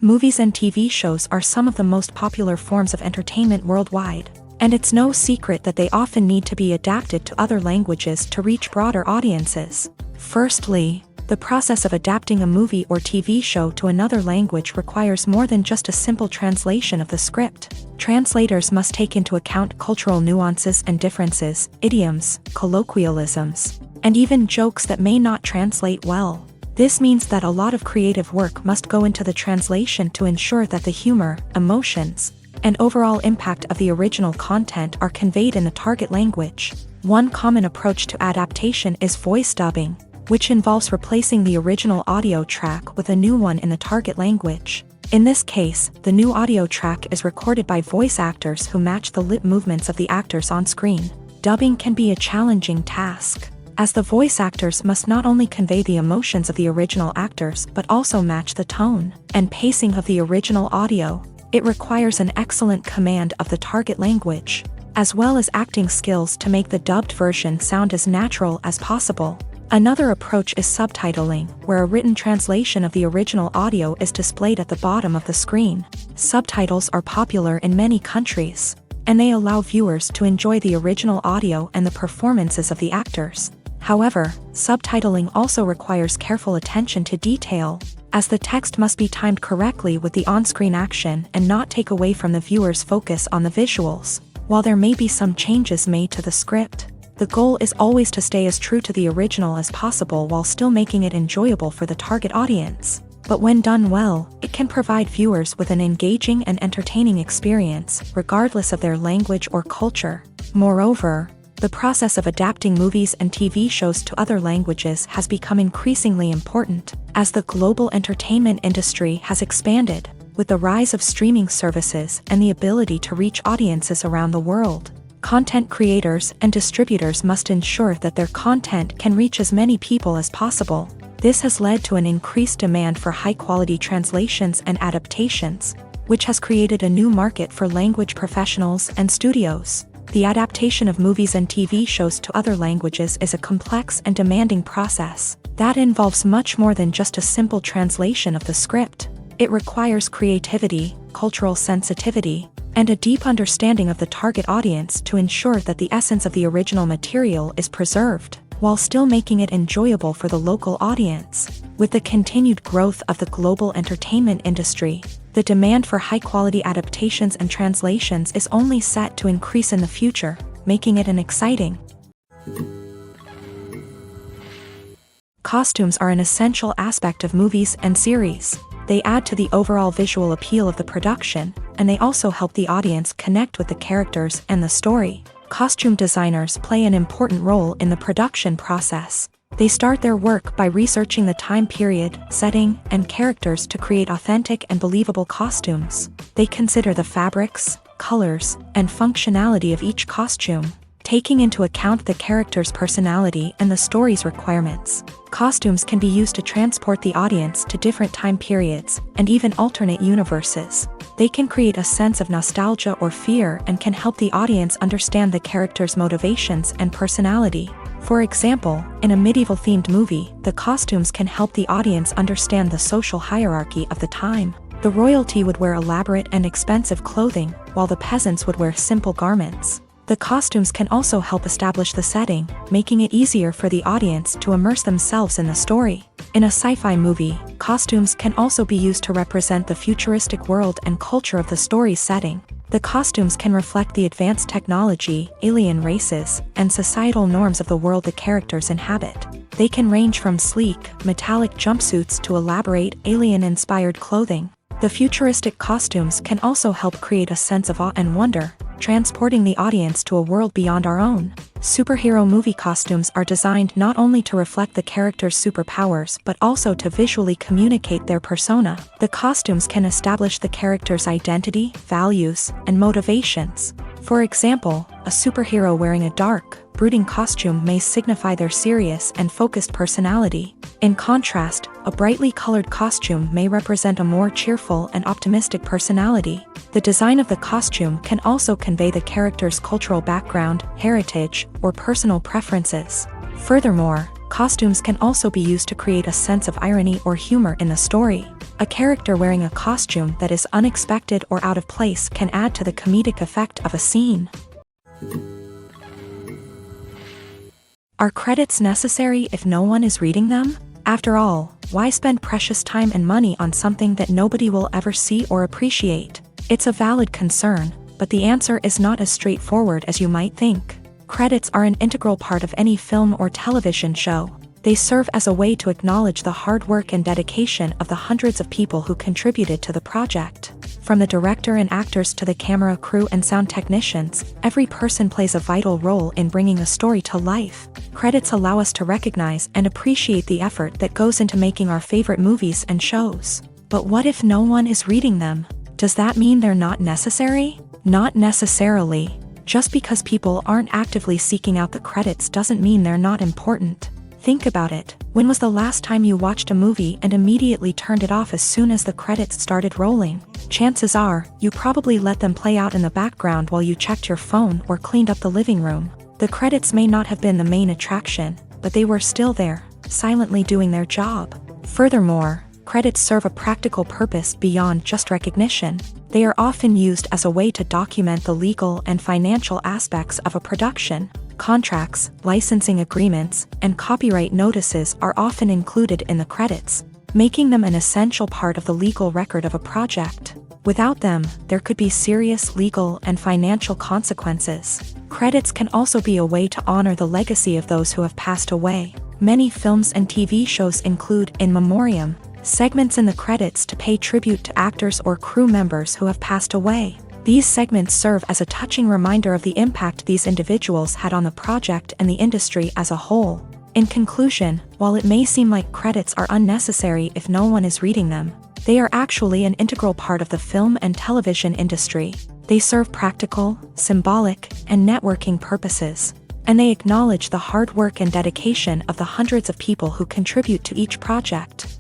Movies and TV shows are some of the most popular forms of entertainment worldwide, and it's no secret that they often need to be adapted to other languages to reach broader audiences. Firstly, the process of adapting a movie or TV show to another language requires more than just a simple translation of the script. Translators must take into account cultural nuances and differences, idioms, colloquialisms, and even jokes that may not translate well. This means that a lot of creative work must go into the translation to ensure that the humor, emotions, and overall impact of the original content are conveyed in the target language. One common approach to adaptation is voice dubbing, which involves replacing the original audio track with a new one in the target language. In this case, the new audio track is recorded by voice actors who match the lip movements of the actors on screen. Dubbing can be a challenging task, as the voice actors must not only convey the emotions of the original actors but also match the tone and pacing of the original audio. It requires an excellent command of the target language, as well as acting skills to make the dubbed version sound as natural as possible. Another approach is subtitling, where a written translation of the original audio is displayed at the bottom of the screen. Subtitles are popular in many countries, and they allow viewers to enjoy the original audio and the performances of the actors. However, subtitling also requires careful attention to detail, as the text must be timed correctly with the on-screen action and not take away from the viewer's focus on the visuals. While there may be some changes made to the script, the goal is always to stay as true to the original as possible while still making it enjoyable for the target audience. But when done well, it can provide viewers with an engaging and entertaining experience, regardless of their language or culture. Moreover, the process of adapting movies and TV shows to other languages has become increasingly important, as the global entertainment industry has expanded, with the rise of streaming services and the ability to reach audiences around the world. Content creators and distributors must ensure that their content can reach as many people as possible. This has led to an increased demand for high-quality translations and adaptations, which has created a new market for language professionals and studios. The adaptation of movies and TV shows to other languages is a complex and demanding process that involves much more than just a simple translation of the script. It requires creativity, cultural sensitivity, and a deep understanding of the target audience to ensure that the essence of the original material is preserved, while still making it enjoyable for the local audience. With the continued growth of the global entertainment industry, the demand for high-quality adaptations and translations is only set to increase in the future, making it an exciting. Costumes are an essential aspect of movies and series. They add to the overall visual appeal of the production, and they also help the audience connect with the characters and the story. Costume designers play an important role in the production process. They start their work by researching the time period, setting, and characters to create authentic and believable costumes. They consider the fabrics, colors, and functionality of each costume, taking into account the character's personality and the story's requirements. Costumes can be used to transport the audience to different time periods and even alternate universes. They can create a sense of nostalgia or fear and can help the audience understand the character's motivations and personality. For example, in a medieval-themed movie, the costumes can help the audience understand the social hierarchy of the time. The royalty would wear elaborate and expensive clothing, while the peasants would wear simple garments. The costumes can also help establish the setting, making it easier for the audience to immerse themselves in the story. In a sci-fi movie, costumes can also be used to represent the futuristic world and culture of the story's setting. The costumes can reflect the advanced technology, alien races, and societal norms of the world the characters inhabit. They can range from sleek, metallic jumpsuits to elaborate, alien-inspired clothing. The futuristic costumes can also help create a sense of awe and wonder, transporting the audience to a world beyond our own. Superhero movie costumes are designed not only to reflect the character's superpowers but also to visually communicate their persona. The costumes can establish the character's identity, values, and motivations. For example, a superhero wearing a dark, brooding costume may signify their serious and focused personality. In contrast, a brightly colored costume may represent a more cheerful and optimistic personality. The design of the costume can also convey the character's cultural background, heritage, or personal preferences. Furthermore, costumes can also be used to create a sense of irony or humor in the story. A character wearing a costume that is unexpected or out of place can add to the comedic effect of a scene. Are credits necessary if no one is reading them? After all, why spend precious time and money on something that nobody will ever see or appreciate? It's a valid concern, but the answer is not as straightforward as you might think. Credits are an integral part of any film or television show. They serve as a way to acknowledge the hard work and dedication of the hundreds of people who contributed to the project. From the director and actors to the camera crew and sound technicians, every person plays a vital role in bringing a story to life. Credits allow us to recognize and appreciate the effort that goes into making our favorite movies and shows. But what if no one is reading them? Does that mean they're not necessary? Not necessarily. Just because people aren't actively seeking out the credits doesn't mean they're not important. Think about it. When was the last time you watched a movie and immediately turned it off as soon as the credits started rolling? Chances are, you probably let them play out in the background while you checked your phone or cleaned up the living room. The credits may not have been the main attraction, but they were still there, silently doing their job. Furthermore, credits serve a practical purpose beyond just recognition. They are often used as a way to document the legal and financial aspects of a production. Contracts, licensing agreements, and copyright notices are often included in the credits, making them an essential part of the legal record of a project. Without them, there could be serious legal and financial consequences. Credits can also be a way to honor the legacy of those who have passed away. Many films and TV shows include in memoriam segments in the credits to pay tribute to actors or crew members who have passed away. These segments serve as a touching reminder of the impact these individuals had on the project and the industry as a whole. In conclusion, while it may seem like credits are unnecessary if no one is reading them, they are actually an integral part of the film and television industry. They serve practical, symbolic, and networking purposes, and they acknowledge the hard work and dedication of the hundreds of people who contribute to each project.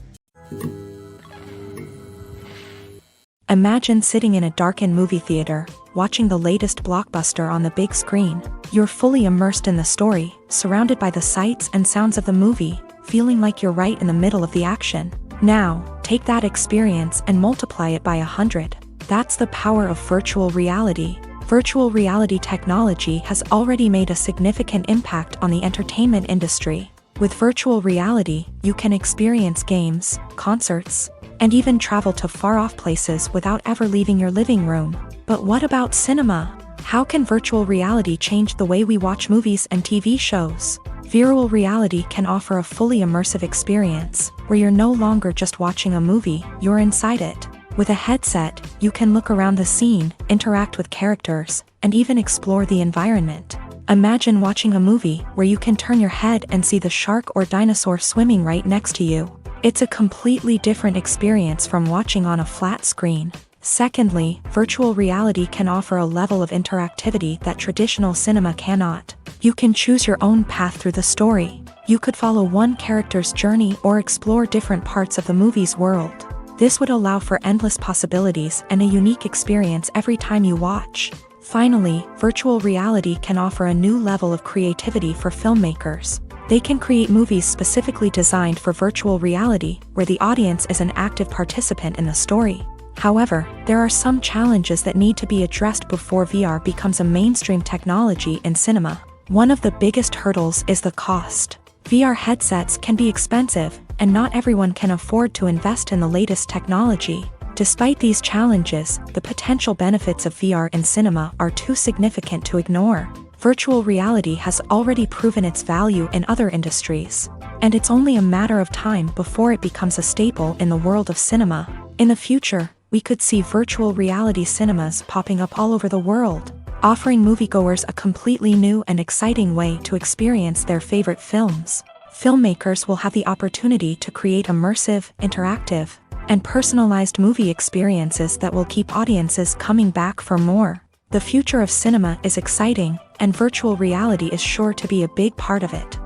Imagine sitting in a darkened movie theater, watching the latest blockbuster on the big screen. You're fully immersed in the story, surrounded by the sights and sounds of the movie, feeling like you're right in the middle of the action. Now, take that experience and multiply it by 100. That's the power of virtual reality. Virtual reality technology has already made a significant impact on the entertainment industry. With virtual reality, you can experience games, concerts, and even travel to far-off places without ever leaving your living room. But what about cinema? How can virtual reality change the way we watch movies and TV shows? Virtual reality can offer a fully immersive experience, where you're no longer just watching a movie, you're inside it. With a headset, you can look around the scene, interact with characters, and even explore the environment. Imagine watching a movie where you can turn your head and see the shark or dinosaur swimming right next to you. It's a completely different experience from watching on a flat screen. Secondly, virtual reality can offer a level of interactivity that traditional cinema cannot. You can choose your own path through the story. You could follow one character's journey or explore different parts of the movie's world. This would allow for endless possibilities and a unique experience every time you watch. Finally, virtual reality can offer a new level of creativity for filmmakers. They can create movies specifically designed for virtual reality, where the audience is an active participant in the story. However, there are some challenges that need to be addressed before VR becomes a mainstream technology in cinema. One of the biggest hurdles is the cost. VR headsets can be expensive, and not everyone can afford to invest in the latest technology. Despite these challenges, the potential benefits of VR in cinema are too significant to ignore. Virtual reality has already proven its value in other industries, and it's only a matter of time before it becomes a staple in the world of cinema. In the future, we could see virtual reality cinemas popping up all over the world, offering moviegoers a completely new and exciting way to experience their favorite films. Filmmakers will have the opportunity to create immersive, interactive, and personalized movie experiences that will keep audiences coming back for more. The future of cinema is exciting, and virtual reality is sure to be a big part of it.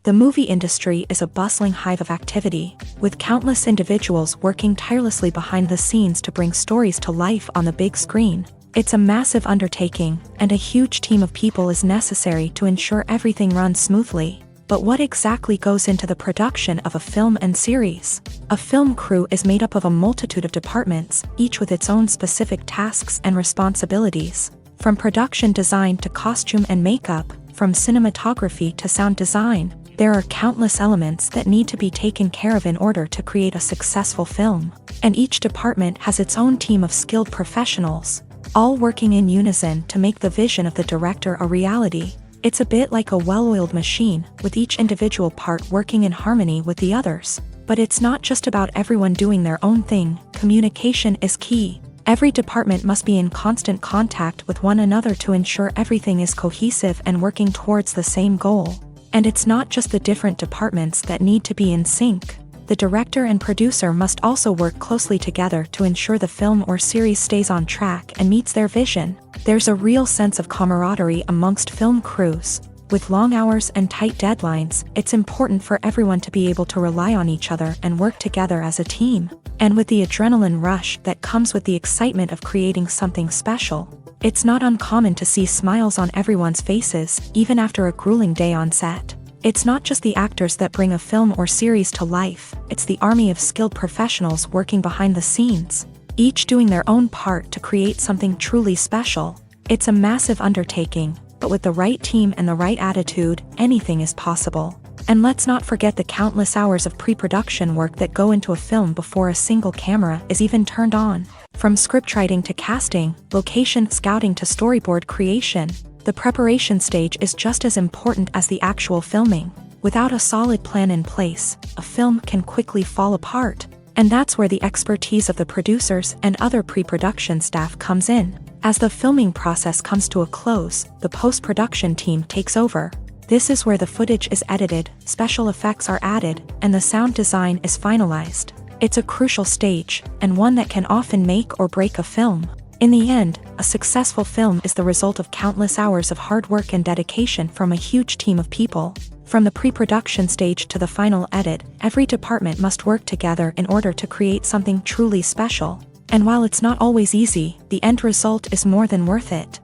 The movie industry is a bustling hive of activity, with countless individuals working tirelessly behind the scenes to bring stories to life on the big screen. It's a massive undertaking, and a huge team of people is necessary to ensure everything runs smoothly. But what exactly goes into the production of a film and series? A film crew is made up of a multitude of departments, each with its own specific tasks and responsibilities. From production design to costume and makeup, from cinematography to sound design, there are countless elements that need to be taken care of in order to create a successful film. And each department has its own team of skilled professionals, all working in unison to make the vision of the director a reality. It's a bit like a well-oiled machine, with each individual part working in harmony with the others. But it's not just about everyone doing their own thing. Communication is key. Every department must be in constant contact with one another to ensure everything is cohesive and working towards the same goal. And it's not just the different departments that need to be in sync. The director and producer must also work closely together to ensure the film or series stays on track and meets their vision. There's a real sense of camaraderie amongst film crews. With long hours and tight deadlines, it's important for everyone to be able to rely on each other and work together as a team. And with the adrenaline rush that comes with the excitement of creating something special, it's not uncommon to see smiles on everyone's faces, even after a grueling day on set. It's not just the actors that bring a film or series to life, it's the army of skilled professionals working behind the scenes, each doing their own part to create something truly special. It's a massive undertaking, but with the right team and the right attitude, anything is possible. And let's not forget the countless hours of pre-production work that go into a film before a single camera is even turned on. From scriptwriting to casting, location scouting to storyboard creation, the preparation stage is just as important as the actual filming. Without a solid plan in place, a film can quickly fall apart. And that's where the expertise of the producers and other pre-production staff comes in. As the filming process comes to a close, the post-production team takes over. This is where the footage is edited, special effects are added, and the sound design is finalized. It's a crucial stage, and one that can often make or break a film. In the end, a successful film is the result of countless hours of hard work and dedication from a huge team of people. From the pre-production stage to the final edit, every department must work together in order to create something truly special. And while it's not always easy, the end result is more than worth it.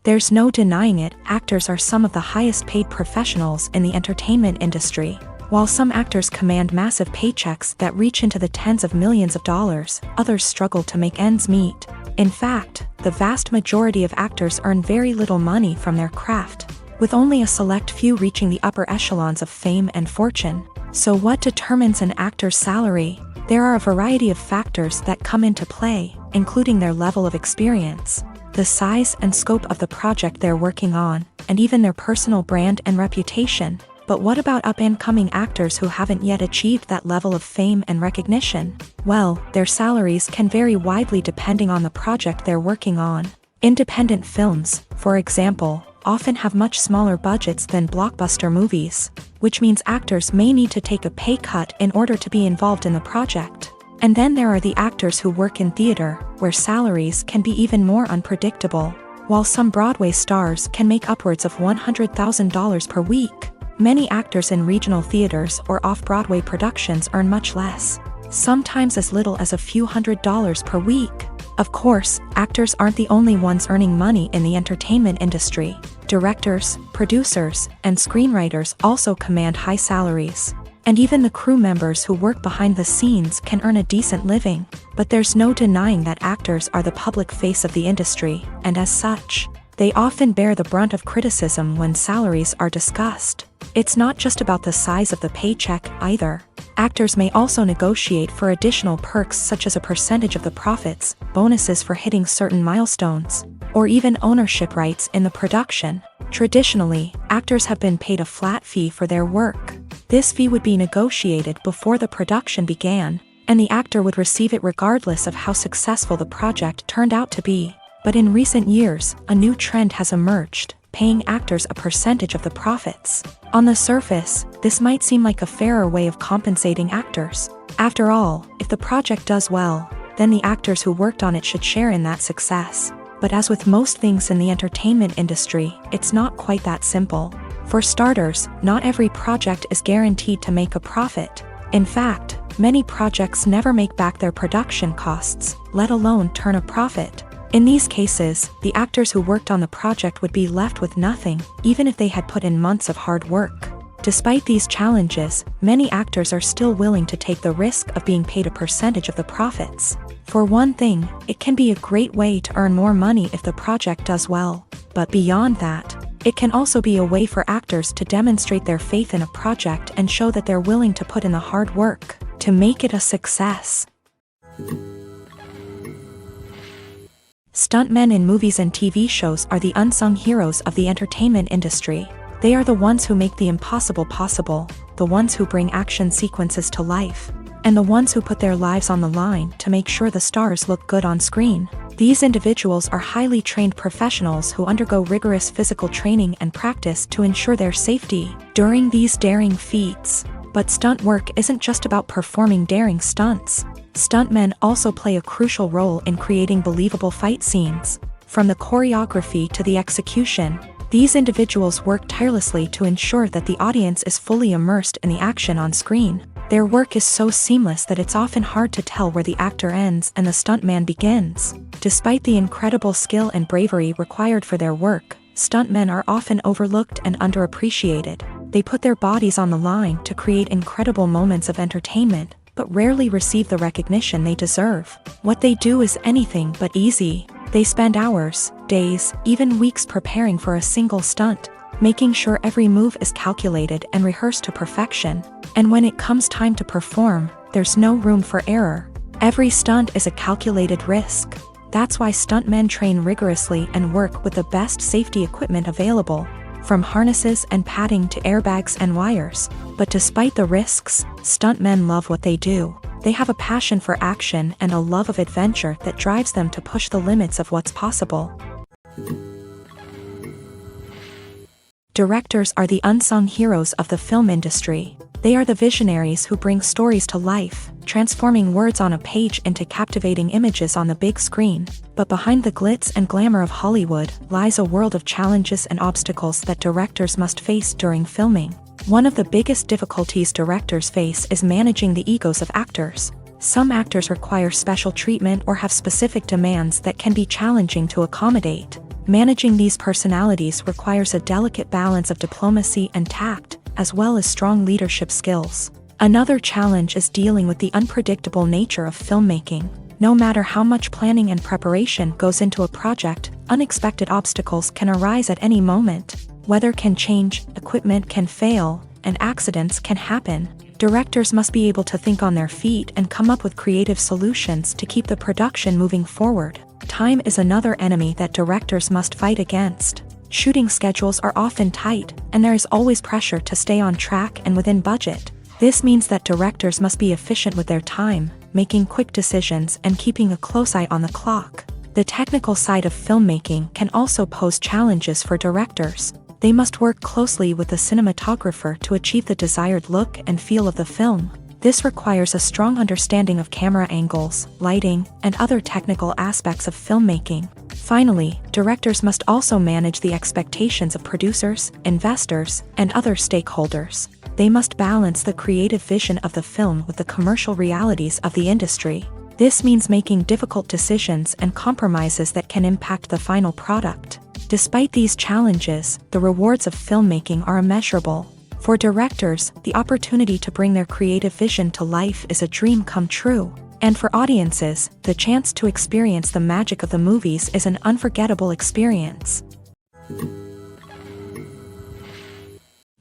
There's no denying it, actors are some of the highest paid professionals in the entertainment industry. While some actors command massive paychecks that reach into the tens of millions of dollars, others struggle to make ends meet. In fact, the vast majority of actors earn very little money from their craft, with only a select few reaching the upper echelons of fame and fortune. So what determines an actor's salary? There are a variety of factors that come into play, including their level of experience, the size and scope of the project they're working on, and even their personal brand and reputation. But what about up-and-coming actors who haven't yet achieved that level of fame and recognition? Well, their salaries can vary widely depending on the project they're working on. Independent films, for example, often have much smaller budgets than blockbuster movies, which means actors may need to take a pay cut in order to be involved in the project. And then there are the actors who work in theater, where salaries can be even more unpredictable. While some Broadway stars can make upwards of $100,000 per week, many actors in regional theaters or off-Broadway productions earn much less, sometimes as little as a few $100s per week. Of course, actors aren't the only ones earning money in the entertainment industry. Directors, producers, and screenwriters also command high salaries. And even the crew members who work behind the scenes can earn a decent living. But there's no denying that actors are the public face of the industry, and as such, They often bear the brunt of criticism when salaries are discussed. It's not just about the size of the paycheck, either. Actors may also negotiate for additional perks such as a percentage of the profits, bonuses for hitting certain milestones, or even ownership rights in the production. Traditionally, actors have been paid a flat fee for their work. This fee would be negotiated before the production began, and the actor would receive it regardless of how successful the project turned out to be. But in recent years, a new trend has emerged, paying actors a percentage of the profits. On the surface, this might seem like a fairer way of compensating actors. After all, if the project does well, then the actors who worked on it should share in that success. But as with most things in the entertainment industry, it's not quite that simple. For starters, not every project is guaranteed to make a profit. In fact, many projects never make back their production costs, let alone turn a profit. In these cases, the actors who worked on the project would be left with nothing, even if they had put in months of hard work. Despite these challenges, many actors are still willing to take the risk of being paid a percentage of the profits. For one thing, it can be a great way to earn more money if the project does well. But beyond that, it can also be a way for actors to demonstrate their faith in a project and show that they're willing to put in the hard work to make it a success. Stuntmen in movies and TV shows are the unsung heroes of the entertainment industry. They are the ones who make the impossible possible, the ones who bring action sequences to life, and the ones who put their lives on the line to make sure the stars look good on screen. These individuals are highly trained professionals who undergo rigorous physical training and practice to ensure their safety during these daring feats. But stunt work isn't just about performing daring stunts. Stuntmen also play a crucial role in creating believable fight scenes. From the choreography to the execution, these individuals work tirelessly to ensure that the audience is fully immersed in the action on screen. Their work is so seamless that it's often hard to tell where the actor ends and the stuntman begins. Despite the incredible skill and bravery required for their work, stuntmen are often overlooked and underappreciated. They put their bodies on the line to create incredible moments of entertainment, but rarely receive the recognition they deserve. What they do is anything but easy. They spend hours, days, even weeks preparing for a single stunt, making sure every move is calculated and rehearsed to perfection. And when it comes time to perform, there's no room for error. Every stunt is a calculated risk. That's why stuntmen train rigorously and work with the best safety equipment available, from harnesses and padding to airbags and wires. But despite the risks, stuntmen love what they do. They have a passion for action and a love of adventure that drives them to push the limits of what's possible. Directors are the unsung heroes of the film industry. They are the visionaries who bring stories to life, transforming words on a page into captivating images on the big screen. But behind the glitz and glamour of Hollywood lies a world of challenges and obstacles that directors must face during filming. One of the biggest difficulties directors face is managing the egos of actors. Some actors require special treatment or have specific demands that can be challenging to accommodate. Managing these personalities requires a delicate balance of diplomacy and tact, as well as strong leadership skills. Another challenge is dealing with the unpredictable nature of filmmaking. No matter how much planning and preparation goes into a project, unexpected obstacles can arise at any moment. Weather can change, equipment can fail, and accidents can happen. Directors must be able to think on their feet and come up with creative solutions to keep the production moving forward. Time is another enemy that directors must fight against. Shooting schedules are often tight, and there is always pressure to stay on track and within budget. This means that directors must be efficient with their time, making quick decisions and keeping a close eye on the clock. The technical side of filmmaking can also pose challenges for directors. They must work closely with the cinematographer to achieve the desired look and feel of the film. This requires a strong understanding of camera angles, lighting, and other technical aspects of filmmaking. Finally, directors must also manage the expectations of producers, investors, and other stakeholders. They must balance the creative vision of the film with the commercial realities of the industry. This means making difficult decisions and compromises that can impact the final product. Despite these challenges, the rewards of filmmaking are immeasurable. For directors, the opportunity to bring their creative vision to life is a dream come true. And for audiences, the chance to experience the magic of the movies is an unforgettable experience.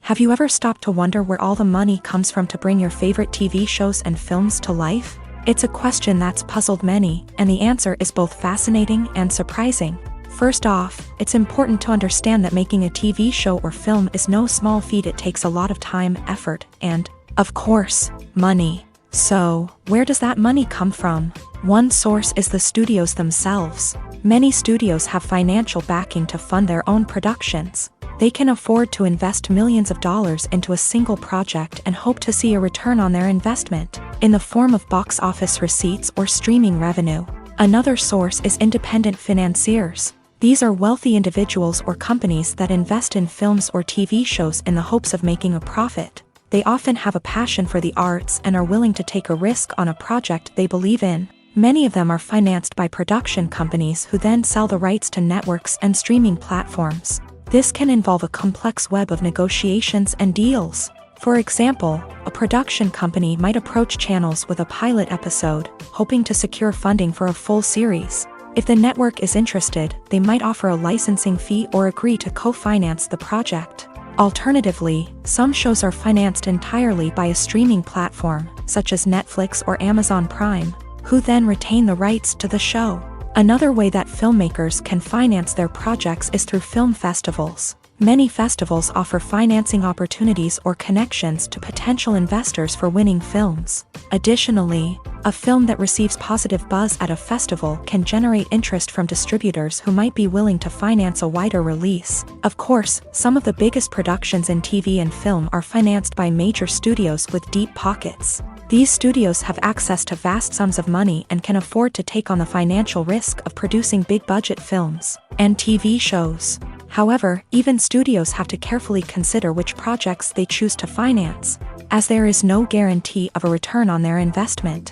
Have you ever stopped to wonder where all the money comes from to bring your favorite TV shows and films to life? It's a question that's puzzled many, and the answer is both fascinating and surprising. First off, it's important to understand that making a TV show or film is no small feat. It takes a lot of time, effort, and, of course, money. So, where does that money come from? One source is the studios themselves. Many studios have financial backing to fund their own productions. They can afford to invest millions of dollars into a single project and hope to see a return on their investment, in the form of box office receipts or streaming revenue. Another source is independent financiers. These are wealthy individuals or companies that invest in films or TV shows in the hopes of making a profit. They often have a passion for the arts and are willing to take a risk on a project they believe in. Many of them are financed by production companies who then sell the rights to networks and streaming platforms. This can involve a complex web of negotiations and deals. For example, a production company might approach channels with a pilot episode, hoping to secure funding for a full series. If the network is interested, they might offer a licensing fee or agree to co-finance the project. Alternatively, some shows are financed entirely by a streaming platform, such as Netflix or Amazon Prime, who then retain the rights to the show. Another way that filmmakers can finance their projects is through film festivals. Many festivals offer financing opportunities or connections to potential investors for winning films. Additionally, a film that receives positive buzz at a festival can generate interest from distributors who might be willing to finance a wider release. Of course, some of the biggest productions in TV and film are financed by major studios with deep pockets. These studios have access to vast sums of money and can afford to take on the financial risk of producing big-budget films and TV shows. However, even studios have to carefully consider which projects they choose to finance, as there is no guarantee of a return on their investment.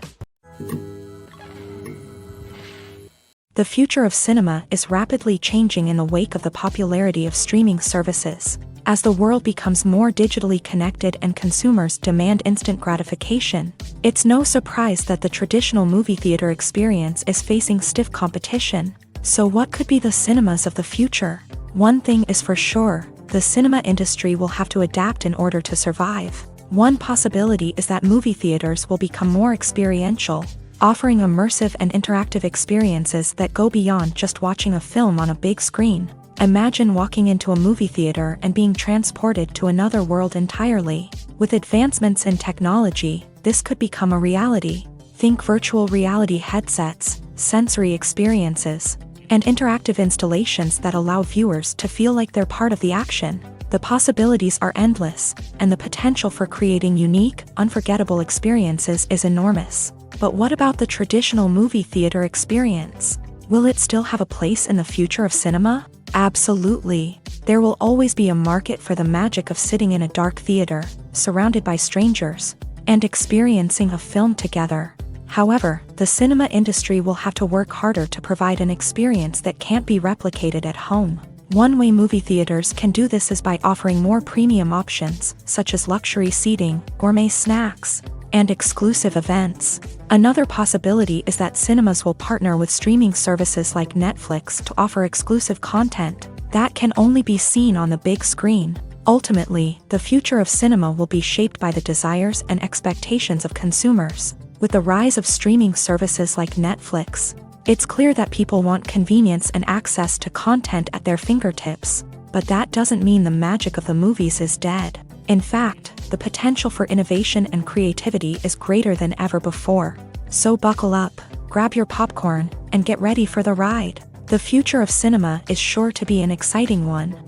The future of cinema is rapidly changing in the wake of the popularity of streaming services. As the world becomes more digitally connected and consumers demand instant gratification, it's no surprise that the traditional movie theater experience is facing stiff competition. So what could be the cinemas of the future? One thing is for sure, the cinema industry will have to adapt in order to survive. One possibility is that movie theaters will become more experiential, offering immersive and interactive experiences that go beyond just watching a film on a big screen. Imagine walking into a movie theater and being transported to another world entirely. With advancements in technology, this could become a reality. Think virtual reality headsets, sensory experiences, and interactive installations that allow viewers to feel like they're part of the action. The possibilities are endless, and the potential for creating unique, unforgettable experiences is enormous. But what about the traditional movie theater experience? Will it still have a place in the future of cinema? Absolutely. There will always be a market for the magic of sitting in a dark theater, surrounded by strangers, and experiencing a film together. However, the cinema industry will have to work harder to provide an experience that can't be replicated at home. One way movie theaters can do this is by offering more premium options, such as luxury seating, gourmet snacks, and exclusive events. Another possibility is that cinemas will partner with streaming services like Netflix to offer exclusive content that can only be seen on the big screen. Ultimately, the future of cinema will be shaped by the desires and expectations of consumers. With the rise of streaming services like Netflix, it's clear that people want convenience and access to content at their fingertips. But that doesn't mean the magic of the movies is dead. In fact, the potential for innovation and creativity is greater than ever before. So buckle up, grab your popcorn, and get ready for the ride. The future of cinema is sure to be an exciting one.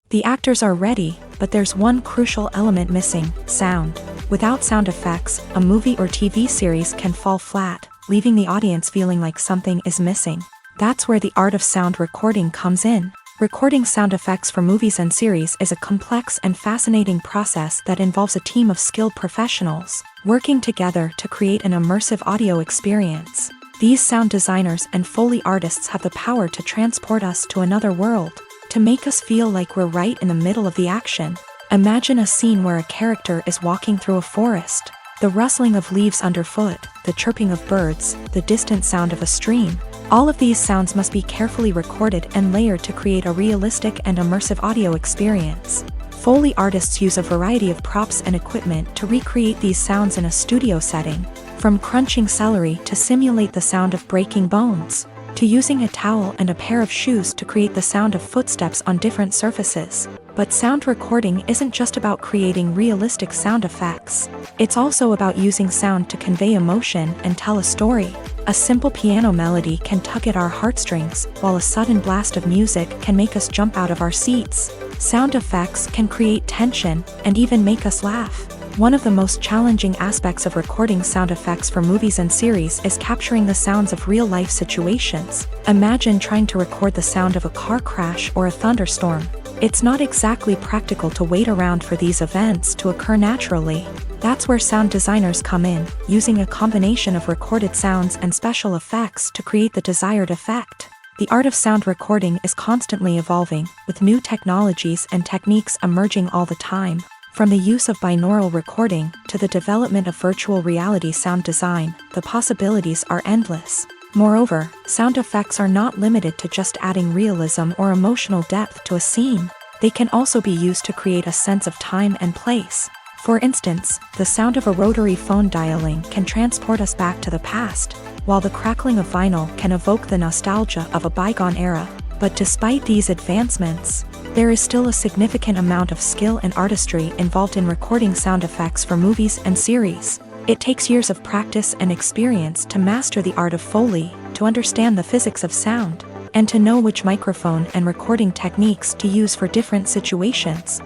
The actors are ready, but there's one crucial element missing: sound. Without sound effects, a movie or TV series can fall flat, leaving the audience feeling like something is missing. That's where the art of sound recording comes in. Recording sound effects for movies and series is a complex and fascinating process that involves a team of skilled professionals working together to create an immersive audio experience. These sound designers and Foley artists have the power to transport us to another world, to make us feel like we're right in the middle of the action. Imagine a scene where a character is walking through a forest. The rustling of leaves underfoot, the chirping of birds, the distant sound of a stream. All of these sounds must be carefully recorded and layered to create a realistic and immersive audio experience. Foley artists use a variety of props and equipment to recreate these sounds in a studio setting, from crunching celery to simulate the sound of breaking bones, to using a towel and a pair of shoes to create the sound of footsteps on different surfaces. But sound recording isn't just about creating realistic sound effects. It's also about using sound to convey emotion and tell a story. A simple piano melody can tug at our heartstrings, while a sudden blast of music can make us jump out of our seats. Sound effects can create tension and even make us laugh. One of the most challenging aspects of recording sound effects for movies and series is capturing the sounds of real-life situations. Imagine trying to record the sound of a car crash or a thunderstorm. It's not exactly practical to wait around for these events to occur naturally. That's where sound designers come in, using a combination of recorded sounds and special effects to create the desired effect. The art of sound recording is constantly evolving, with new technologies and techniques emerging all the time. From the use of binaural recording to the development of virtual reality sound design, the possibilities are endless. Moreover, sound effects are not limited to just adding realism or emotional depth to a scene. They can also be used to create a sense of time and place. For instance, the sound of a rotary phone dialing can transport us back to the past, while the crackling of vinyl can evoke the nostalgia of a bygone era. But despite these advancements, there is still a significant amount of skill and artistry involved in recording sound effects for movies and series. It takes years of practice and experience to master the art of Foley, to understand the physics of sound, and to know which microphone and recording techniques to use for different situations.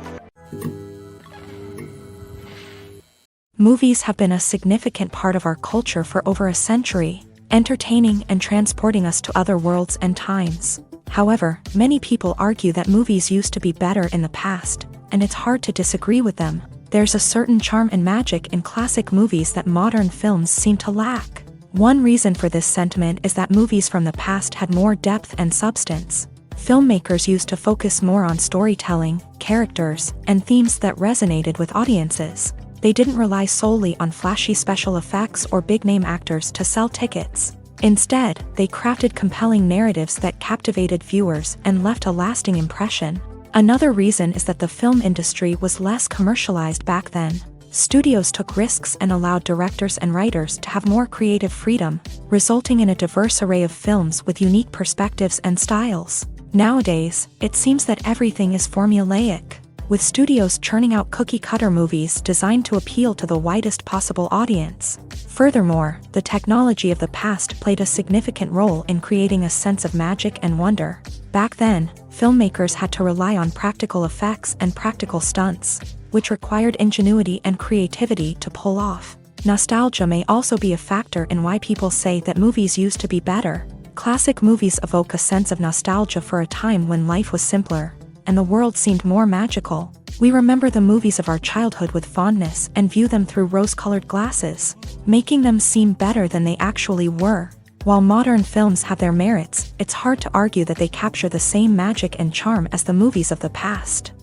Movies have been a significant part of our culture for over a century, entertaining and transporting us to other worlds and times. However, many people argue that movies used to be better in the past, and it's hard to disagree with them. There's a certain charm and magic in classic movies that modern films seem to lack. One reason for this sentiment is that movies from the past had more depth and substance. Filmmakers used to focus more on storytelling, characters, and themes that resonated with audiences. They didn't rely solely on flashy special effects or big-name actors to sell tickets. Instead, they crafted compelling narratives that captivated viewers and left a lasting impression. Another reason is that the film industry was less commercialized back then. Studios took risks and allowed directors and writers to have more creative freedom, resulting in a diverse array of films with unique perspectives and styles. Nowadays, it seems that everything is formulaic, with studios churning out cookie-cutter movies designed to appeal to the widest possible audience. Furthermore, the technology of the past played a significant role in creating a sense of magic and wonder. Back then, filmmakers had to rely on practical effects and practical stunts, which required ingenuity and creativity to pull off. Nostalgia may also be a factor in why people say that movies used to be better. Classic movies evoke a sense of nostalgia for a time when life was simpler, and the world seemed more magical. We remember the movies of our childhood with fondness and view them through rose-colored glasses, making them seem better than they actually were. While modern films have their merits, it's hard to argue that they capture the same magic and charm as the movies of the past.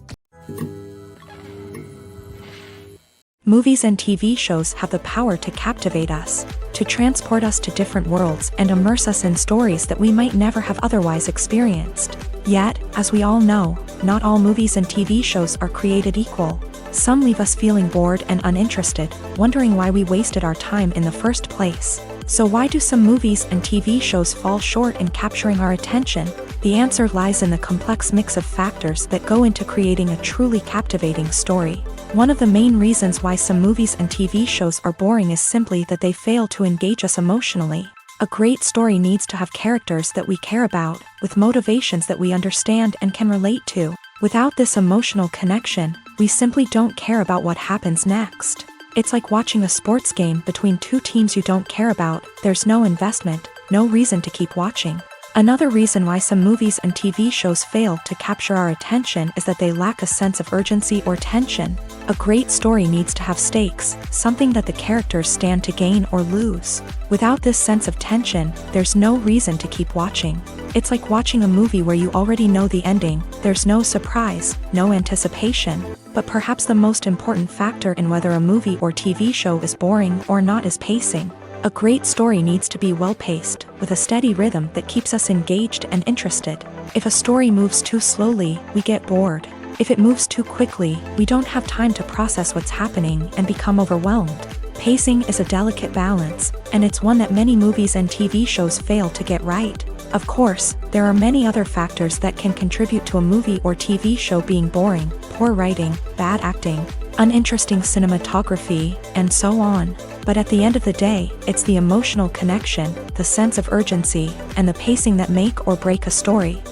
Movies and TV shows have the power to captivate us, to transport us to different worlds and immerse us in stories that we might never have otherwise experienced. Yet, as we all know, not all movies and TV shows are created equal. Some leave us feeling bored and uninterested, wondering why we wasted our time in the first place. So why do some movies and TV shows fall short in capturing our attention? The answer lies in the complex mix of factors that go into creating a truly captivating story. One of the main reasons why some movies and TV shows are boring is simply that they fail to engage us emotionally. A great story needs to have characters that we care about, with motivations that we understand and can relate to. Without this emotional connection, we simply don't care about what happens next. It's like watching a sports game between two teams you don't care about. There's no investment, no reason to keep watching. Another reason why some movies and TV shows fail to capture our attention is that they lack a sense of urgency or tension. A great story needs to have stakes, something that the characters stand to gain or lose. Without this sense of tension, there's no reason to keep watching. It's like watching a movie where you already know the ending. There's no surprise, no anticipation. But perhaps the most important factor in whether a movie or TV show is boring or not is pacing. A great story needs to be well-paced, with a steady rhythm that keeps us engaged and interested. If a story moves too slowly, we get bored. If it moves too quickly, we don't have time to process what's happening and become overwhelmed. Pacing is a delicate balance, and it's one that many movies and TV shows fail to get right. Of course, there are many other factors that can contribute to a movie or TV show being boring: poor writing, bad acting, uninteresting cinematography, and so on. But at the end of the day, it's the emotional connection, the sense of urgency, and the pacing that make or break a story.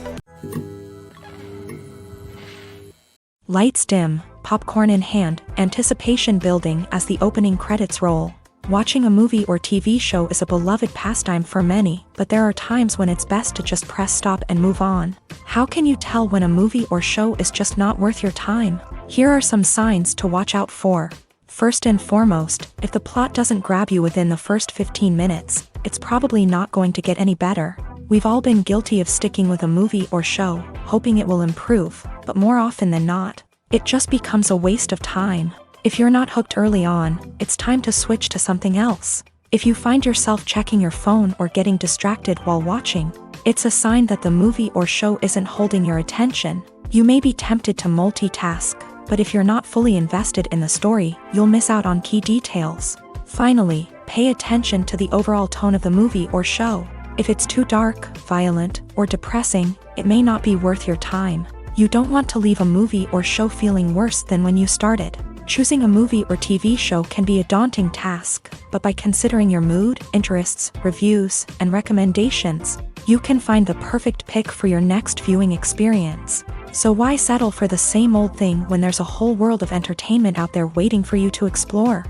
Lights dim, popcorn in hand, anticipation building as the opening credits roll. Watching a movie or TV show is a beloved pastime for many, but there are times when it's best to just press stop and move on. How can you tell when a movie or show is just not worth your time? Here are some signs to watch out for. First and foremost, if the plot doesn't grab you within the first 15 minutes, it's probably not going to get any better. We've all been guilty of sticking with a movie or show, hoping it will improve, but more often than not, it just becomes a waste of time. If you're not hooked early on, it's time to switch to something else. If you find yourself checking your phone or getting distracted while watching, it's a sign that the movie or show isn't holding your attention. You may be tempted to multitask, but if you're not fully invested in the story, you'll miss out on key details. Finally, pay attention to the overall tone of the movie or show. If it's too dark, violent, or depressing, it may not be worth your time. You don't want to leave a movie or show feeling worse than when you started. Choosing a movie or TV show can be a daunting task, but by considering your mood, interests, reviews, and recommendations, you can find the perfect pick for your next viewing experience. So why settle for the same old thing when there's a whole world of entertainment out there waiting for you to explore?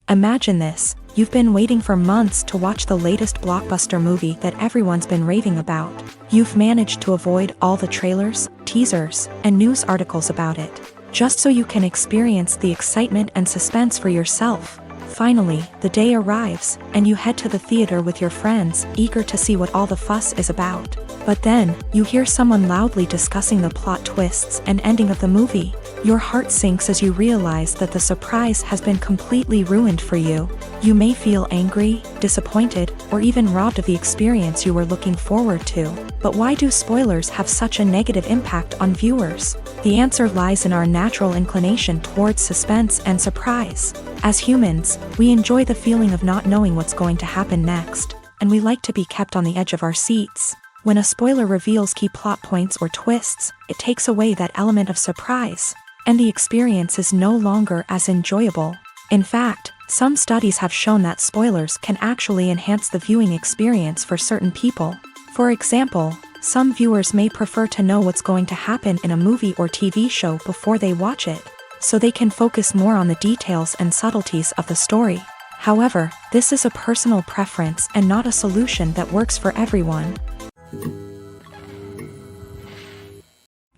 Imagine this: you've been waiting for months to watch the latest blockbuster movie that everyone's been raving about. You've managed to avoid all the trailers, teasers, and news articles about it, just so you can experience the excitement and suspense for yourself. Finally, the day arrives, and you head to the theater with your friends, eager to see what all the fuss is about. But then, you hear someone loudly discussing the plot twists and ending of the movie. Your heart sinks as you realize that the surprise has been completely ruined for you. You may feel angry, disappointed, or even robbed of the experience you were looking forward to. But why do spoilers have such a negative impact on viewers? The answer lies in our natural inclination towards suspense and surprise. As humans, we enjoy the feeling of not knowing what's going to happen next, and we like to be kept on the edge of our seats. When a spoiler reveals key plot points or twists, it takes away that element of surprise, and the experience is no longer as enjoyable. In fact, some studies have shown that spoilers can actually enhance the viewing experience for certain people. For example, some viewers may prefer to know what's going to happen in a movie or TV show before they watch it, so they can focus more on the details and subtleties of the story. However, this is a personal preference and not a solution that works for everyone.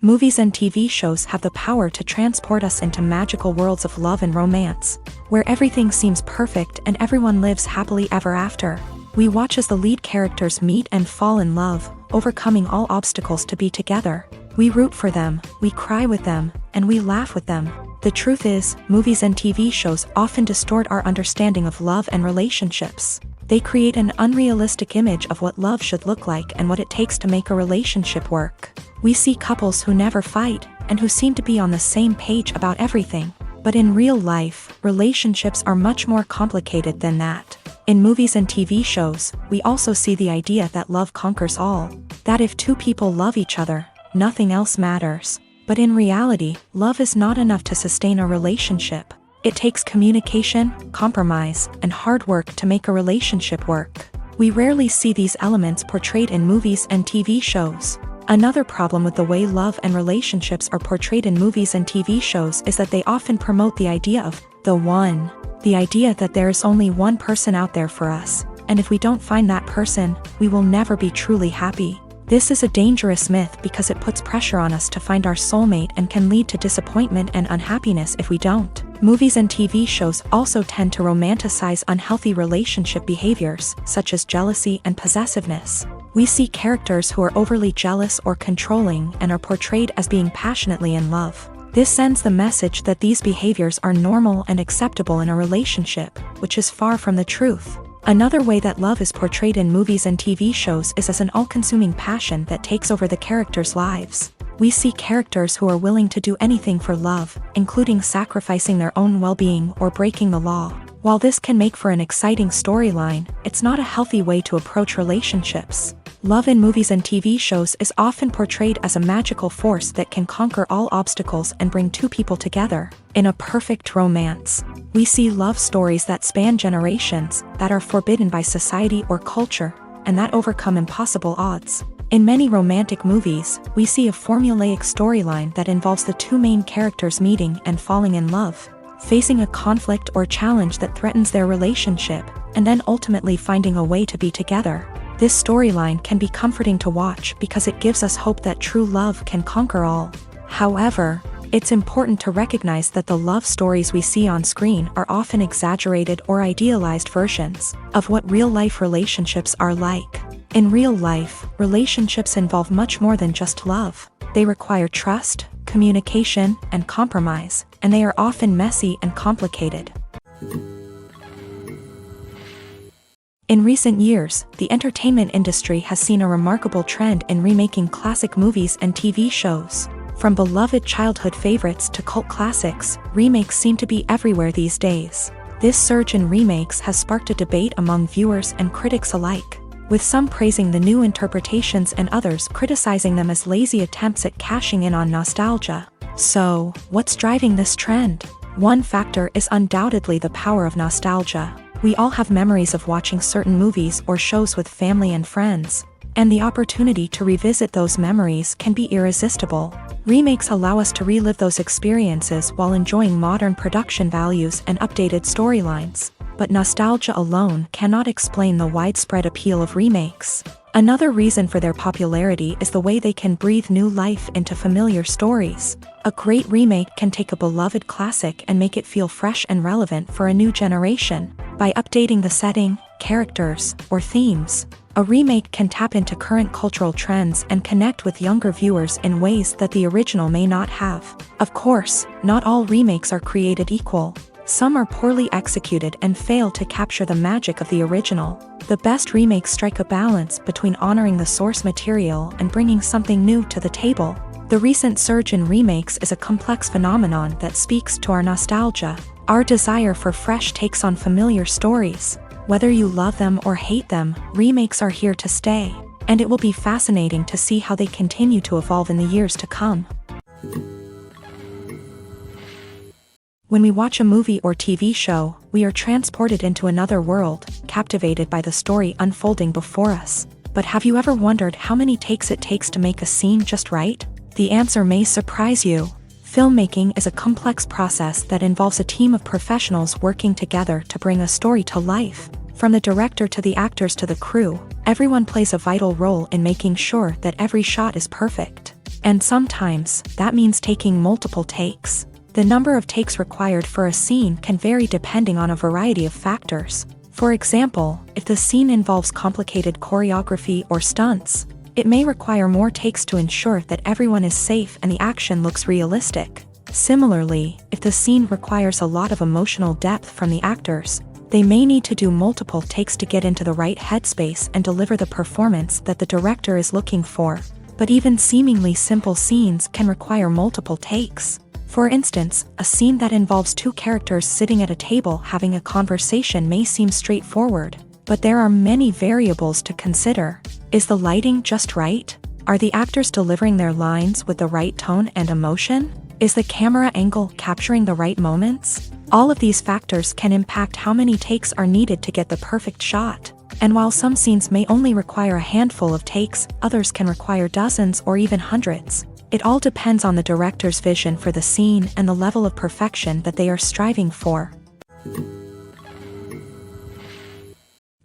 Movies and TV shows have the power to transport us into magical worlds of love and romance, where everything seems perfect and everyone lives happily ever after. We watch as the lead characters meet and fall in love, overcoming all obstacles to be together. We root for them, we cry with them, and we laugh with them. The truth is, movies and TV shows often distort our understanding of love and relationships. They create an unrealistic image of what love should look like and what it takes to make a relationship work. We see couples who never fight, and who seem to be on the same page about everything. But in real life, relationships are much more complicated than that. In movies and TV shows, we also see the idea that love conquers all. That if two people love each other, nothing else matters. But in reality, love is not enough to sustain a relationship. It takes communication, compromise, and hard work to make a relationship work. We rarely see these elements portrayed in movies and TV shows. Another problem with the way love and relationships are portrayed in movies and TV shows is that they often promote the idea of the one. The idea that there is only one person out there for us, and if we don't find that person, we will never be truly happy. This is a dangerous myth because it puts pressure on us to find our soulmate and can lead to disappointment and unhappiness if we don't. Movies and TV shows also tend to romanticize unhealthy relationship behaviors, such as jealousy and possessiveness. We see characters who are overly jealous or controlling and are portrayed as being passionately in love. This sends the message that these behaviors are normal and acceptable in a relationship, which is far from the truth. Another way that love is portrayed in movies and TV shows is as an all-consuming passion that takes over the characters' lives. We see characters who are willing to do anything for love, including sacrificing their own well-being or breaking the law. While this can make for an exciting storyline, it's not a healthy way to approach relationships. Love in movies and TV shows is often portrayed as a magical force that can conquer all obstacles and bring two people together. In a perfect romance, we see love stories that span generations, that are forbidden by society or culture, and that overcome impossible odds. In many romantic movies, we see a formulaic storyline that involves the two main characters meeting and falling in love, facing a conflict or challenge that threatens their relationship, and then ultimately finding a way to be together. This storyline can be comforting to watch because it gives us hope that true love can conquer all. However, it's important to recognize that the love stories we see on screen are often exaggerated or idealized versions of what real-life relationships are like. In real life, relationships involve much more than just love. They require trust, communication, and compromise, and they are often messy and complicated. In recent years, the entertainment industry has seen a remarkable trend in remaking classic movies and TV shows. From beloved childhood favorites to cult classics, remakes seem to be everywhere these days. This surge in remakes has sparked a debate among viewers and critics alike, with some praising the new interpretations and others criticizing them as lazy attempts at cashing in on nostalgia. So, what's driving this trend? One factor is undoubtedly the power of nostalgia. We all have memories of watching certain movies or shows with family and friends, and the opportunity to revisit those memories can be irresistible. Remakes allow us to relive those experiences while enjoying modern production values and updated storylines. But nostalgia alone cannot explain the widespread appeal of remakes. Another reason for their popularity is the way they can breathe new life into familiar stories. A great remake can take a beloved classic and make it feel fresh and relevant for a new generation. By updating the setting, characters, or themes, a remake can tap into current cultural trends and connect with younger viewers in ways that the original may not have. Of course, not all remakes are created equal. Some are poorly executed and fail to capture the magic of the original. The best remakes strike a balance between honoring the source material and bringing something new to the table. The recent surge in remakes is a complex phenomenon that speaks to our nostalgia, our desire for fresh takes on familiar stories. Whether you love them or hate them, remakes are here to stay, and it will be fascinating to see how they continue to evolve in the years to come. When we watch a movie or TV show, we are transported into another world, captivated by the story unfolding before us. But have you ever wondered how many takes it takes to make a scene just right? The answer may surprise you. Filmmaking is a complex process that involves a team of professionals working together to bring a story to life. From the director to the actors to the crew, everyone plays a vital role in making sure that every shot is perfect. And sometimes, that means taking multiple takes. The number of takes required for a scene can vary depending on a variety of factors. For example, if the scene involves complicated choreography or stunts, it may require more takes to ensure that everyone is safe and the action looks realistic. Similarly, if the scene requires a lot of emotional depth from the actors, they may need to do multiple takes to get into the right headspace and deliver the performance that the director is looking for. But even seemingly simple scenes can require multiple takes. For instance, a scene that involves two characters sitting at a table having a conversation may seem straightforward, but there are many variables to consider. Is the lighting just right? Are the actors delivering their lines with the right tone and emotion? Is the camera angle capturing the right moments? All of these factors can impact how many takes are needed to get the perfect shot. And while some scenes may only require a handful of takes, others can require dozens or even hundreds. It all depends on the director's vision for the scene and the level of perfection that they are striving for.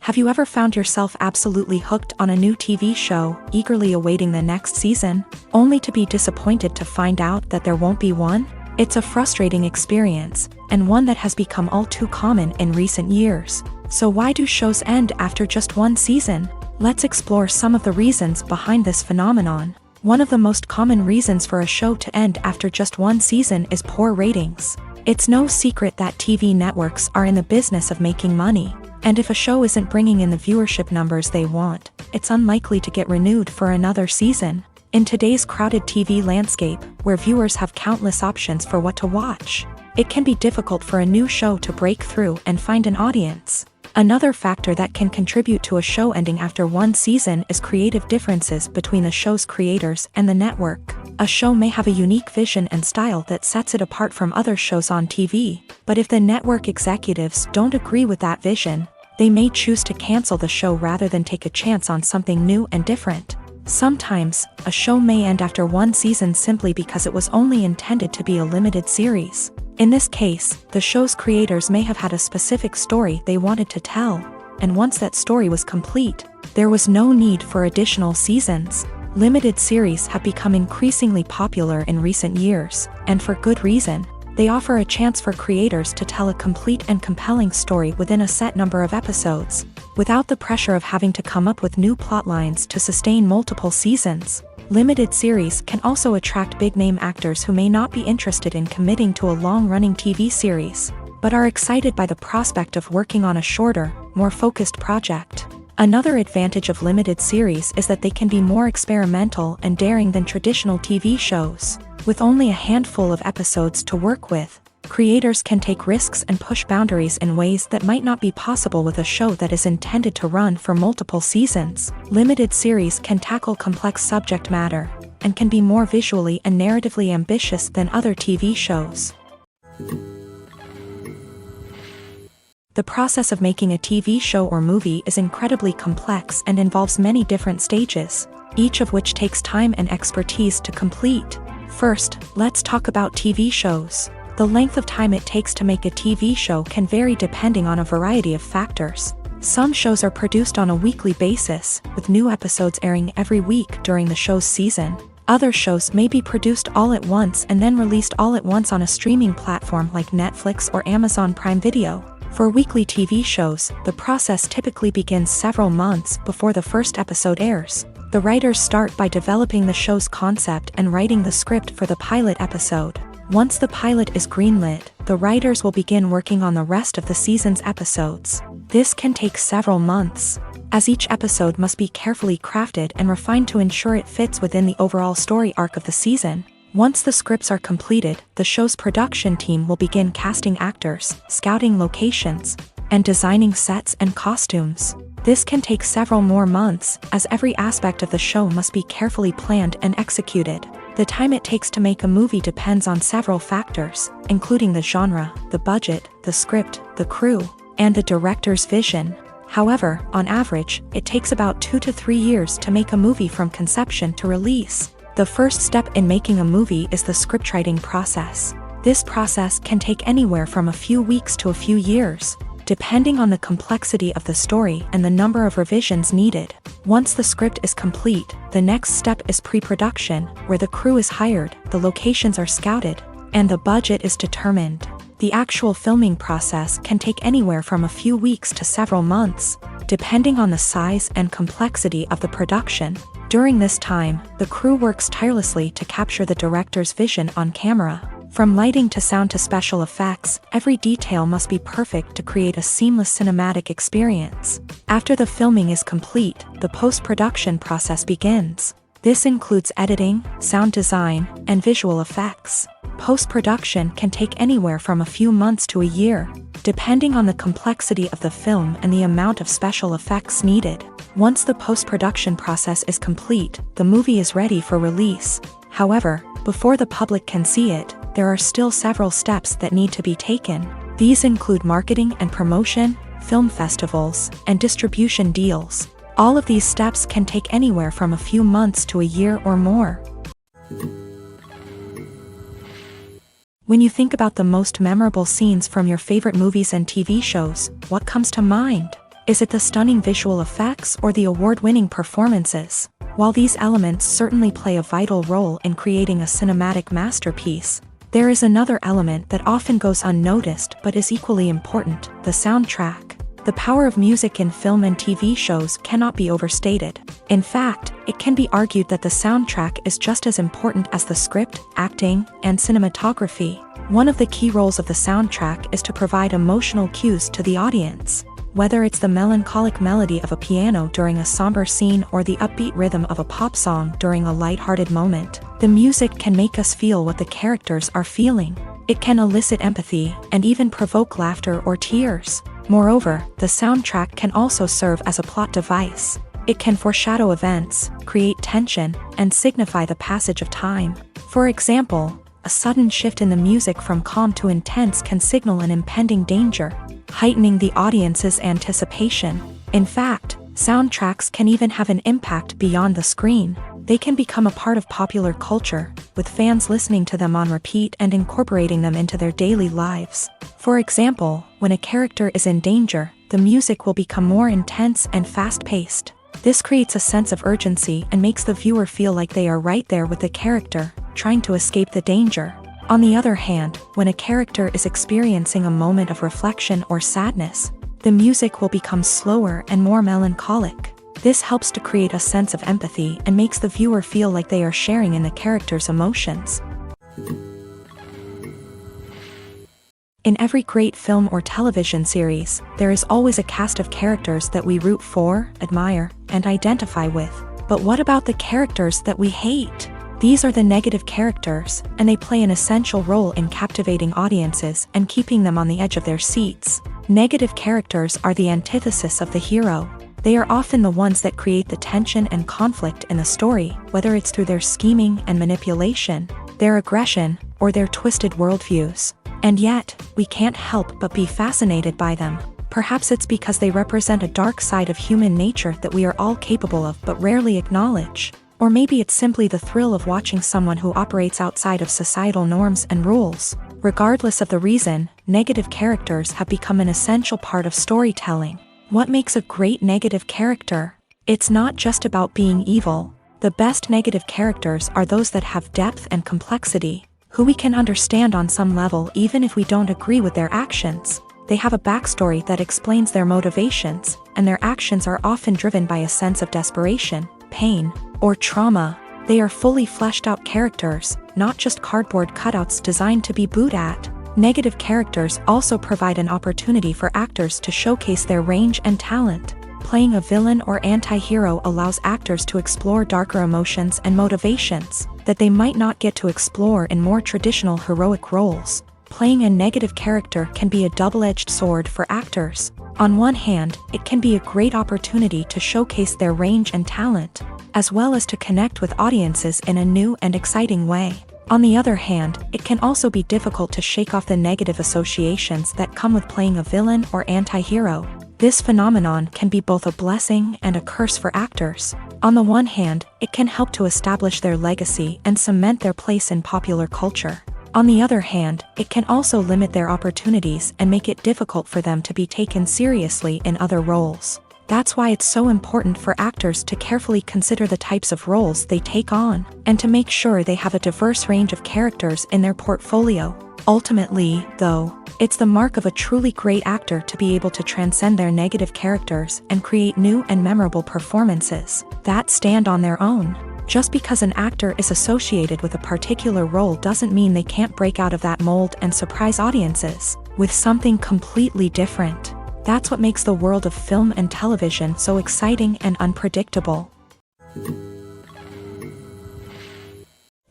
Have you ever found yourself absolutely hooked on a new TV show, eagerly awaiting the next season, only to be disappointed to find out that there won't be one? It's a frustrating experience, and one that has become all too common in recent years. So why do shows end after just one season? Let's explore some of the reasons behind this phenomenon. One of the most common reasons for a show to end after just one season is poor ratings. It's no secret that TV networks are in the business of making money, and if a show isn't bringing in the viewership numbers they want, it's unlikely to get renewed for another season. In today's crowded TV landscape, where viewers have countless options for what to watch, it can be difficult for a new show to break through and find an audience. Another factor that can contribute to a show ending after one season is creative differences between the show's creators and the network. A show may have a unique vision and style that sets it apart from other shows on TV, but if the network executives don't agree with that vision, they may choose to cancel the show rather than take a chance on something new and different. Sometimes, a show may end after one season simply because it was only intended to be a limited series. In this case, the show's creators may have had a specific story they wanted to tell, and once that story was complete, there was no need for additional seasons. Limited series have become increasingly popular in recent years, and for good reason. They offer a chance for creators to tell a complete and compelling story within a set number of episodes, without the pressure of having to come up with new plotlines to sustain multiple seasons. Limited series can also attract big-name actors who may not be interested in committing to a long-running TV series, but are excited by the prospect of working on a shorter, more focused project. Another advantage of limited series is that they can be more experimental and daring than traditional TV shows. With only a handful of episodes to work with, creators can take risks and push boundaries in ways that might not be possible with a show that is intended to run for multiple seasons. Limited series can tackle complex subject matter, and can be more visually and narratively ambitious than other TV shows. The process of making a TV show or movie is incredibly complex and involves many different stages, each of which takes time and expertise to complete. First, let's talk about TV shows. The length of time it takes to make a TV show can vary depending on a variety of factors. Some shows are produced on a weekly basis, with new episodes airing every week during the show's season. Other shows may be produced all at once and then released all at once on a streaming platform like Netflix or Amazon Prime Video. For weekly TV shows, the process typically begins several months before the first episode airs. The writers start by developing the show's concept and writing the script for the pilot episode. Once the pilot is greenlit, the writers will begin working on the rest of the season's episodes. This can take several months, as each episode must be carefully crafted and refined to ensure it fits within the overall story arc of the season. Once the scripts are completed, the show's production team will begin casting actors, scouting locations, and designing sets and costumes. This can take several more months, as every aspect of the show must be carefully planned and executed. The time it takes to make a movie depends on several factors, including the genre, the budget, the script, the crew, and the director's vision. However, on average, it takes about 2 to 3 years to make a movie from conception to release. The first step in making a movie is the scriptwriting process. This process can take anywhere from a few weeks to a few years, depending on the complexity of the story and the number of revisions needed. Once the script is complete, the next step is pre-production, where the crew is hired, the locations are scouted, and the budget is determined. The actual filming process can take anywhere from a few weeks to several months, depending on the size and complexity of the production. During this time, the crew works tirelessly to capture the director's vision on camera. From lighting to sound to special effects, every detail must be perfect to create a seamless cinematic experience. After the filming is complete, the post-production process begins. This includes editing, sound design, and visual effects. Post-production can take anywhere from a few months to a year, depending on the complexity of the film and the amount of special effects needed. Once the post-production process is complete, the movie is ready for release. However, before the public can see it, there are still several steps that need to be taken. These include marketing and promotion, film festivals, and distribution deals. All of these steps can take anywhere from a few months to a year or more. When you think about the most memorable scenes from your favorite movies and TV shows, what comes to mind? Is it the stunning visual effects or the award-winning performances? While these elements certainly play a vital role in creating a cinematic masterpiece, there is another element that often goes unnoticed but is equally important: the soundtrack. The power of music in film and TV shows cannot be overstated. In fact, it can be argued that the soundtrack is just as important as the script, acting, and cinematography. One of the key roles of the soundtrack is to provide emotional cues to the audience. Whether it's the melancholic melody of a piano during a somber scene or the upbeat rhythm of a pop song during a lighthearted moment, the music can make us feel what the characters are feeling. It can elicit empathy and even provoke laughter or tears. Moreover, the soundtrack can also serve as a plot device. It can foreshadow events, create tension, and signify the passage of time. For example, a sudden shift in the music from calm to intense can signal an impending danger, heightening the audience's anticipation. In fact, soundtracks can even have an impact beyond the screen. They can become a part of popular culture, with fans listening to them on repeat and incorporating them into their daily lives. For example, when a character is in danger, the music will become more intense and fast-paced. This creates a sense of urgency and makes the viewer feel like they are right there with the character, trying to escape the danger. On the other hand, when a character is experiencing a moment of reflection or sadness, the music will become slower and more melancholic. This helps to create a sense of empathy and makes the viewer feel like they are sharing in the character's emotions. In every great film or television series, there is always a cast of characters that we root for, admire, and identify with. But what about the characters that we hate? These are the negative characters, and they play an essential role in captivating audiences and keeping them on the edge of their seats. Negative characters are the antithesis of the hero. They are often the ones that create the tension and conflict in the story, whether it's through their scheming and manipulation, their aggression, or their twisted worldviews. And yet, we can't help but be fascinated by them. Perhaps it's because they represent a dark side of human nature that we are all capable of but rarely acknowledge. Or maybe it's simply the thrill of watching someone who operates outside of societal norms and rules. Regardless of the reason, negative characters have become an essential part of storytelling. What makes a great negative character? It's not just about being evil. The best negative characters are those that have depth and complexity, who we can understand on some level even if we don't agree with their actions. They have a backstory that explains their motivations, and their actions are often driven by a sense of desperation, pain, or trauma. They are fully fleshed out characters, not just cardboard cutouts designed to be booed at. Negative characters also provide an opportunity for actors to showcase their range and talent. Playing a villain or anti-hero allows actors to explore darker emotions and motivations that they might not get to explore in more traditional heroic roles. Playing a negative character can be a double-edged sword for actors. On one hand, it can be a great opportunity to showcase their range and talent, as well as to connect with audiences in a new and exciting way. On the other hand, it can also be difficult to shake off the negative associations that come with playing a villain or anti-hero. This phenomenon can be both a blessing and a curse for actors. On the one hand, it can help to establish their legacy and cement their place in popular culture. On the other hand, it can also limit their opportunities and make it difficult for them to be taken seriously in other roles. That's why it's so important for actors to carefully consider the types of roles they take on, and to make sure they have a diverse range of characters in their portfolio. Ultimately, though, it's the mark of a truly great actor to be able to transcend their negative characters and create new and memorable performances that stand on their own. Just because an actor is associated with a particular role doesn't mean they can't break out of that mold and surprise audiences with something completely different. That's what makes the world of film and television so exciting and unpredictable.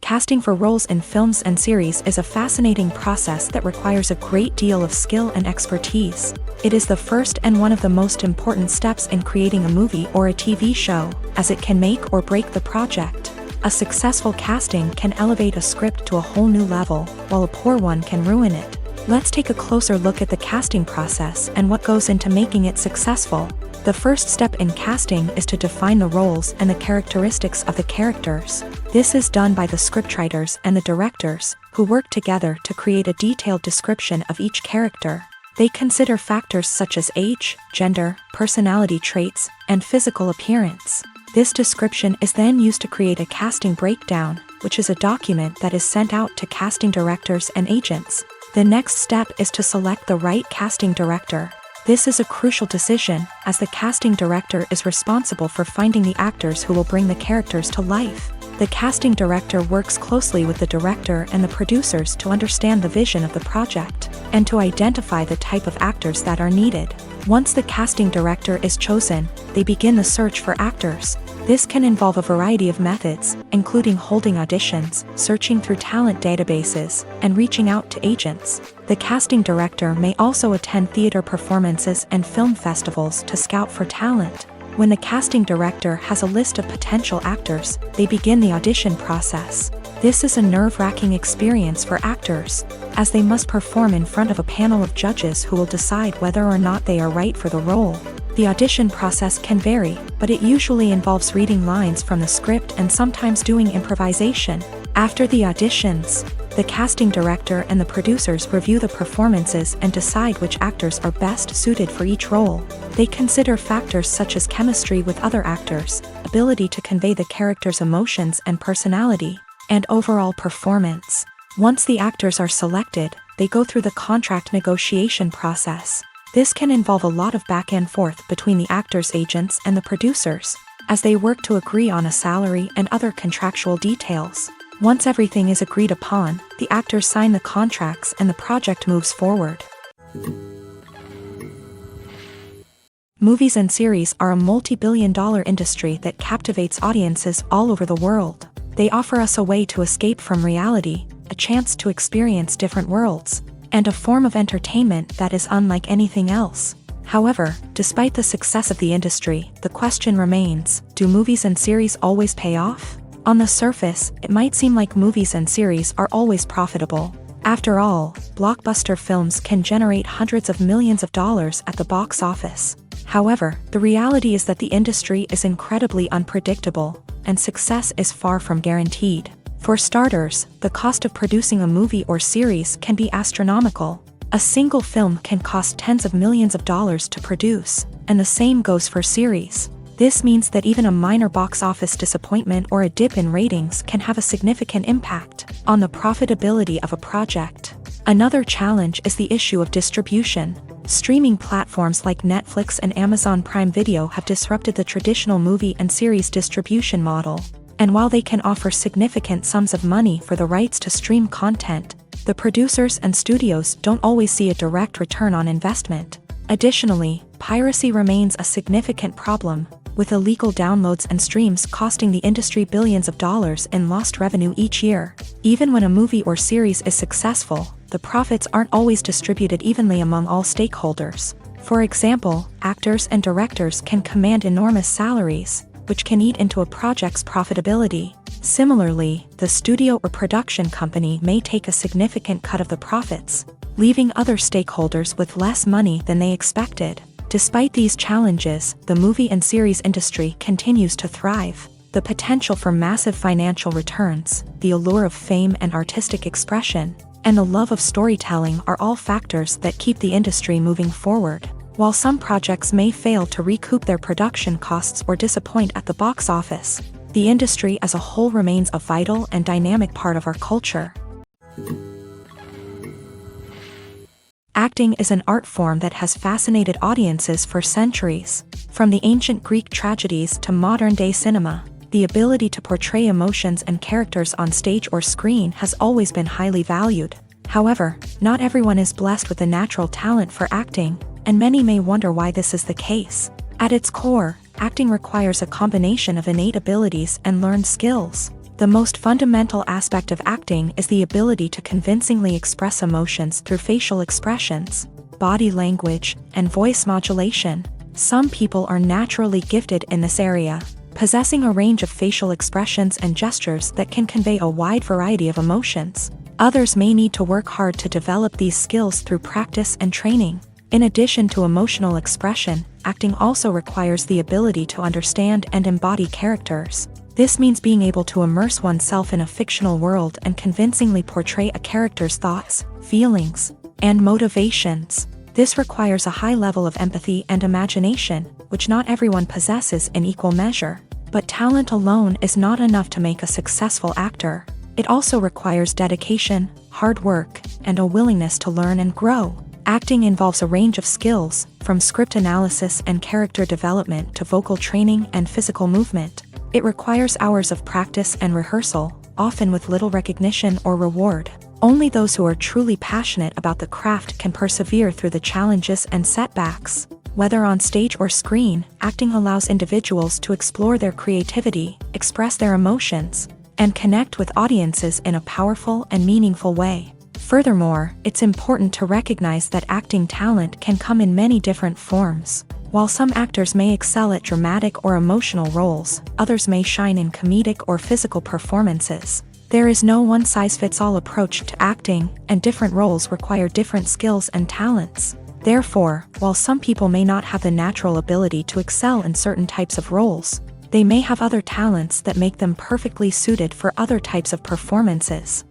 Casting for roles in films and series is a fascinating process that requires a great deal of skill and expertise. It is the first and one of the most important steps in creating a movie or a TV show, as it can make or break the project. A successful casting can elevate a script to a whole new level, while a poor one can ruin it. Let's take a closer look at the casting process and what goes into making it successful. The first step in casting is to define the roles and the characteristics of the characters. This is done by the scriptwriters and the directors, who work together to create a detailed description of each character. They consider factors such as age, gender, personality traits, and physical appearance. This description is then used to create a casting breakdown, which is a document that is sent out to casting directors and agents. The next step is to select the right casting director. This is a crucial decision, as the casting director is responsible for finding the actors who will bring the characters to life. The casting director works closely with the director and the producers to understand the vision of the project, and to identify the type of actors that are needed. Once the casting director is chosen, they begin the search for actors. This can involve a variety of methods, including holding auditions, searching through talent databases, and reaching out to agents. The casting director may also attend theater performances and film festivals to scout for talent. When the casting director has a list of potential actors, they begin the audition process. This is a nerve-wracking experience for actors, as they must perform in front of a panel of judges who will decide whether or not they are right for the role. The audition process can vary, but it usually involves reading lines from the script and sometimes doing improvisation. After the auditions, the casting director and the producers review the performances and decide which actors are best suited for each role. They consider factors such as chemistry with other actors, ability to convey the character's emotions and personality, and overall performance. Once the actors are selected, they go through the contract negotiation process. This can involve a lot of back and forth between the actors' agents and the producers, as they work to agree on a salary and other contractual details. Once everything is agreed upon, the actors sign the contracts and the project moves forward. Movies and series are a multi-billion-dollar industry that captivates audiences all over the world. They offer us a way to escape from reality, a chance to experience different worlds, and a form of entertainment that is unlike anything else. However, despite the success of the industry, the question remains, do movies and series always pay off? On the surface, it might seem like movies and series are always profitable. After all, blockbuster films can generate hundreds of millions of dollars at the box office. However, the reality is that the industry is incredibly unpredictable, and success is far from guaranteed. For starters, the cost of producing a movie or series can be astronomical. A single film can cost tens of millions of dollars to produce, and the same goes for series. This means that even a minor box office disappointment or a dip in ratings can have a significant impact on the profitability of a project. Another challenge is the issue of distribution. Streaming platforms like Netflix and Amazon Prime Video have disrupted the traditional movie and series distribution model. And while they can offer significant sums of money for the rights to stream content, the producers and studios don't always see a direct return on investment. Additionally, piracy remains a significant problem, with illegal downloads and streams costing the industry billions of dollars in lost revenue each year. Even when a movie or series is successful, the profits aren't always distributed evenly among all stakeholders. For example, actors and directors can command enormous salaries, which can eat into a project's profitability. Similarly, the studio or production company may take a significant cut of the profits, leaving other stakeholders with less money than they expected. Despite these challenges, the movie and series industry continues to thrive. The potential for massive financial returns, the allure of fame and artistic expression, and the love of storytelling are all factors that keep the industry moving forward. While some projects may fail to recoup their production costs or disappoint at the box office, the industry as a whole remains a vital and dynamic part of our culture. Acting is an art form that has fascinated audiences for centuries. From the ancient Greek tragedies to modern-day cinema, the ability to portray emotions and characters on stage or screen has always been highly valued. However, not everyone is blessed with the natural talent for acting, and many may wonder why this is the case. At its core, acting requires a combination of innate abilities and learned skills. The most fundamental aspect of acting is the ability to convincingly express emotions through facial expressions, body language, and voice modulation. Some people are naturally gifted in this area, possessing a range of facial expressions and gestures that can convey a wide variety of emotions. Others may need to work hard to develop these skills through practice and training. In addition to emotional expression, acting also requires the ability to understand and embody characters. This means being able to immerse oneself in a fictional world and convincingly portray a character's thoughts, feelings, and motivations. This requires a high level of empathy and imagination, which not everyone possesses in equal measure. But talent alone is not enough to make a successful actor. It also requires dedication, hard work, and a willingness to learn and grow. Acting involves a range of skills, from script analysis and character development to vocal training and physical movement. It requires hours of practice and rehearsal, often with little recognition or reward. Only those who are truly passionate about the craft can persevere through the challenges and setbacks. Whether on stage or screen, acting allows individuals to explore their creativity, express their emotions, and connect with audiences in a powerful and meaningful way. Furthermore, it's important to recognize that acting talent can come in many different forms. While some actors may excel at dramatic or emotional roles, others may shine in comedic or physical performances. There is no one-size-fits-all approach to acting, and different roles require different skills and talents. Therefore, while some people may not have the natural ability to excel in certain types of roles, they may have other talents that make them perfectly suited for other types of performances.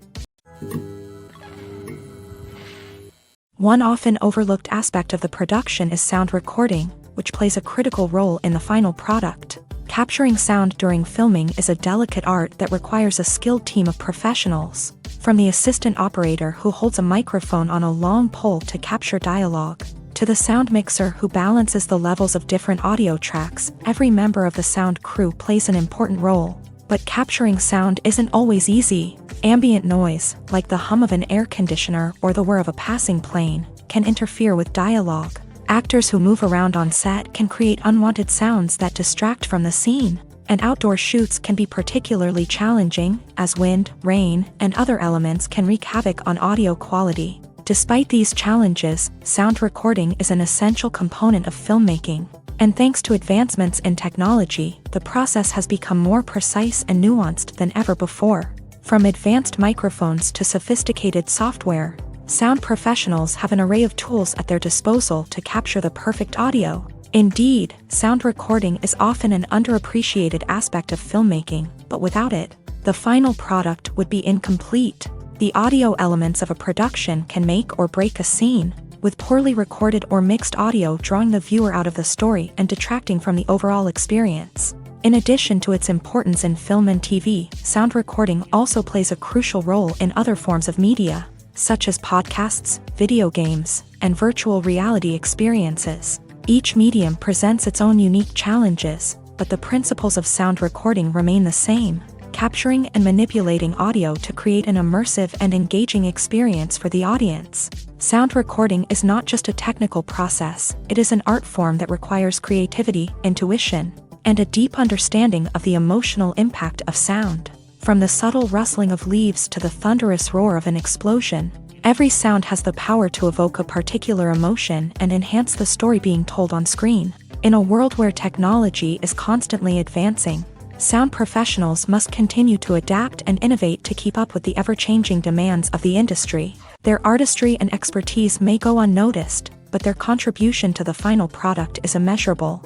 One often overlooked aspect of the production is sound recording, which plays a critical role in the final product. Capturing sound during filming is a delicate art that requires a skilled team of professionals. From the assistant operator who holds a microphone on a long pole to capture dialogue, to the sound mixer who balances the levels of different audio tracks, every member of the sound crew plays an important role. But capturing sound isn't always easy. Ambient noise, like the hum of an air conditioner or the whir of a passing plane, can interfere with dialogue. Actors who move around on set can create unwanted sounds that distract from the scene, and outdoor shoots can be particularly challenging, as wind, rain, and other elements can wreak havoc on audio quality. Despite these challenges, sound recording is an essential component of filmmaking, and thanks to advancements in technology, the process has become more precise and nuanced than ever before. From advanced microphones to sophisticated software, sound professionals have an array of tools at their disposal to capture the perfect audio. Indeed, sound recording is often an underappreciated aspect of filmmaking, but without it, the final product would be incomplete. The audio elements of a production can make or break a scene, with poorly recorded or mixed audio drawing the viewer out of the story and detracting from the overall experience. In addition to its importance in film and TV, sound recording also plays a crucial role in other forms of media, such as podcasts, video games, and virtual reality experiences. Each medium presents its own unique challenges, but the principles of sound recording remain the same: capturing and manipulating audio to create an immersive and engaging experience for the audience. Sound recording is not just a technical process, it is an art form that requires creativity, intuition, and a deep understanding of the emotional impact of sound. From the subtle rustling of leaves to the thunderous roar of an explosion, every sound has the power to evoke a particular emotion and enhance the story being told on screen. In a world where technology is constantly advancing, sound professionals must continue to adapt and innovate to keep up with the ever-changing demands of the industry. Their artistry and expertise may go unnoticed, but their contribution to the final product is immeasurable.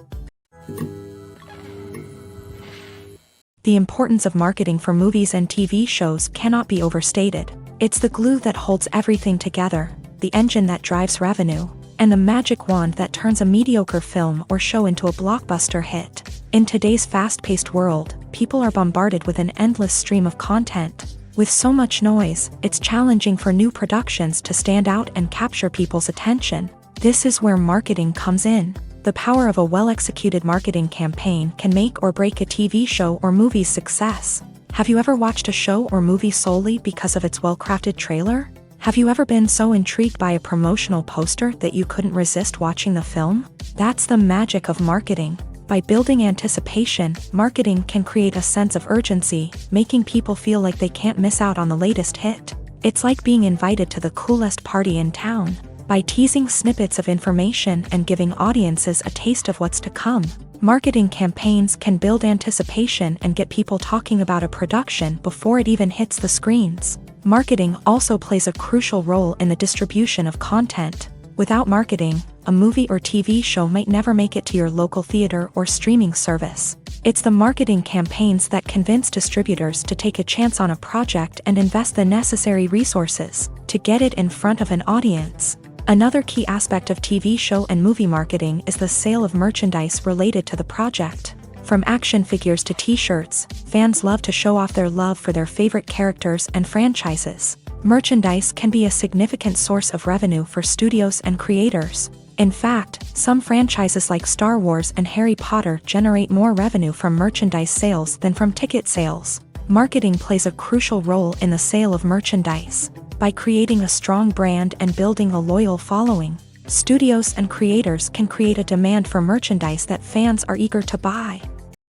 The importance of marketing for movies and TV shows cannot be overstated. It's the glue that holds everything together, the engine that drives revenue, and the magic wand that turns a mediocre film or show into a blockbuster hit. In today's fast-paced world, people are bombarded with an endless stream of content. With so much noise, it's challenging for new productions to stand out and capture people's attention. This is where marketing comes in. The power of a well-executed marketing campaign can make or break a TV show or movie's success. Have you ever watched a show or movie solely because of its well-crafted trailer? Have you ever been so intrigued by a promotional poster that you couldn't resist watching the film? That's the magic of marketing. By building anticipation, marketing can create a sense of urgency, making people feel like they can't miss out on the latest hit. It's like being invited to the coolest party in town. By teasing snippets of information and giving audiences a taste of what's to come, marketing campaigns can build anticipation and get people talking about a production before it even hits the screens. Marketing also plays a crucial role in the distribution of content. Without marketing, a movie or TV show might never make it to your local theater or streaming service. It's the marketing campaigns that convince distributors to take a chance on a project and invest the necessary resources to get it in front of an audience. Another key aspect of TV show and movie marketing is the sale of merchandise related to the project. From action figures to t-shirts, fans love to show off their love for their favorite characters and franchises. Merchandise can be a significant source of revenue for studios and creators. In fact, some franchises like Star Wars and Harry Potter generate more revenue from merchandise sales than from ticket sales. Marketing plays a crucial role in the sale of merchandise. By creating a strong brand and building a loyal following, studios and creators can create a demand for merchandise that fans are eager to buy.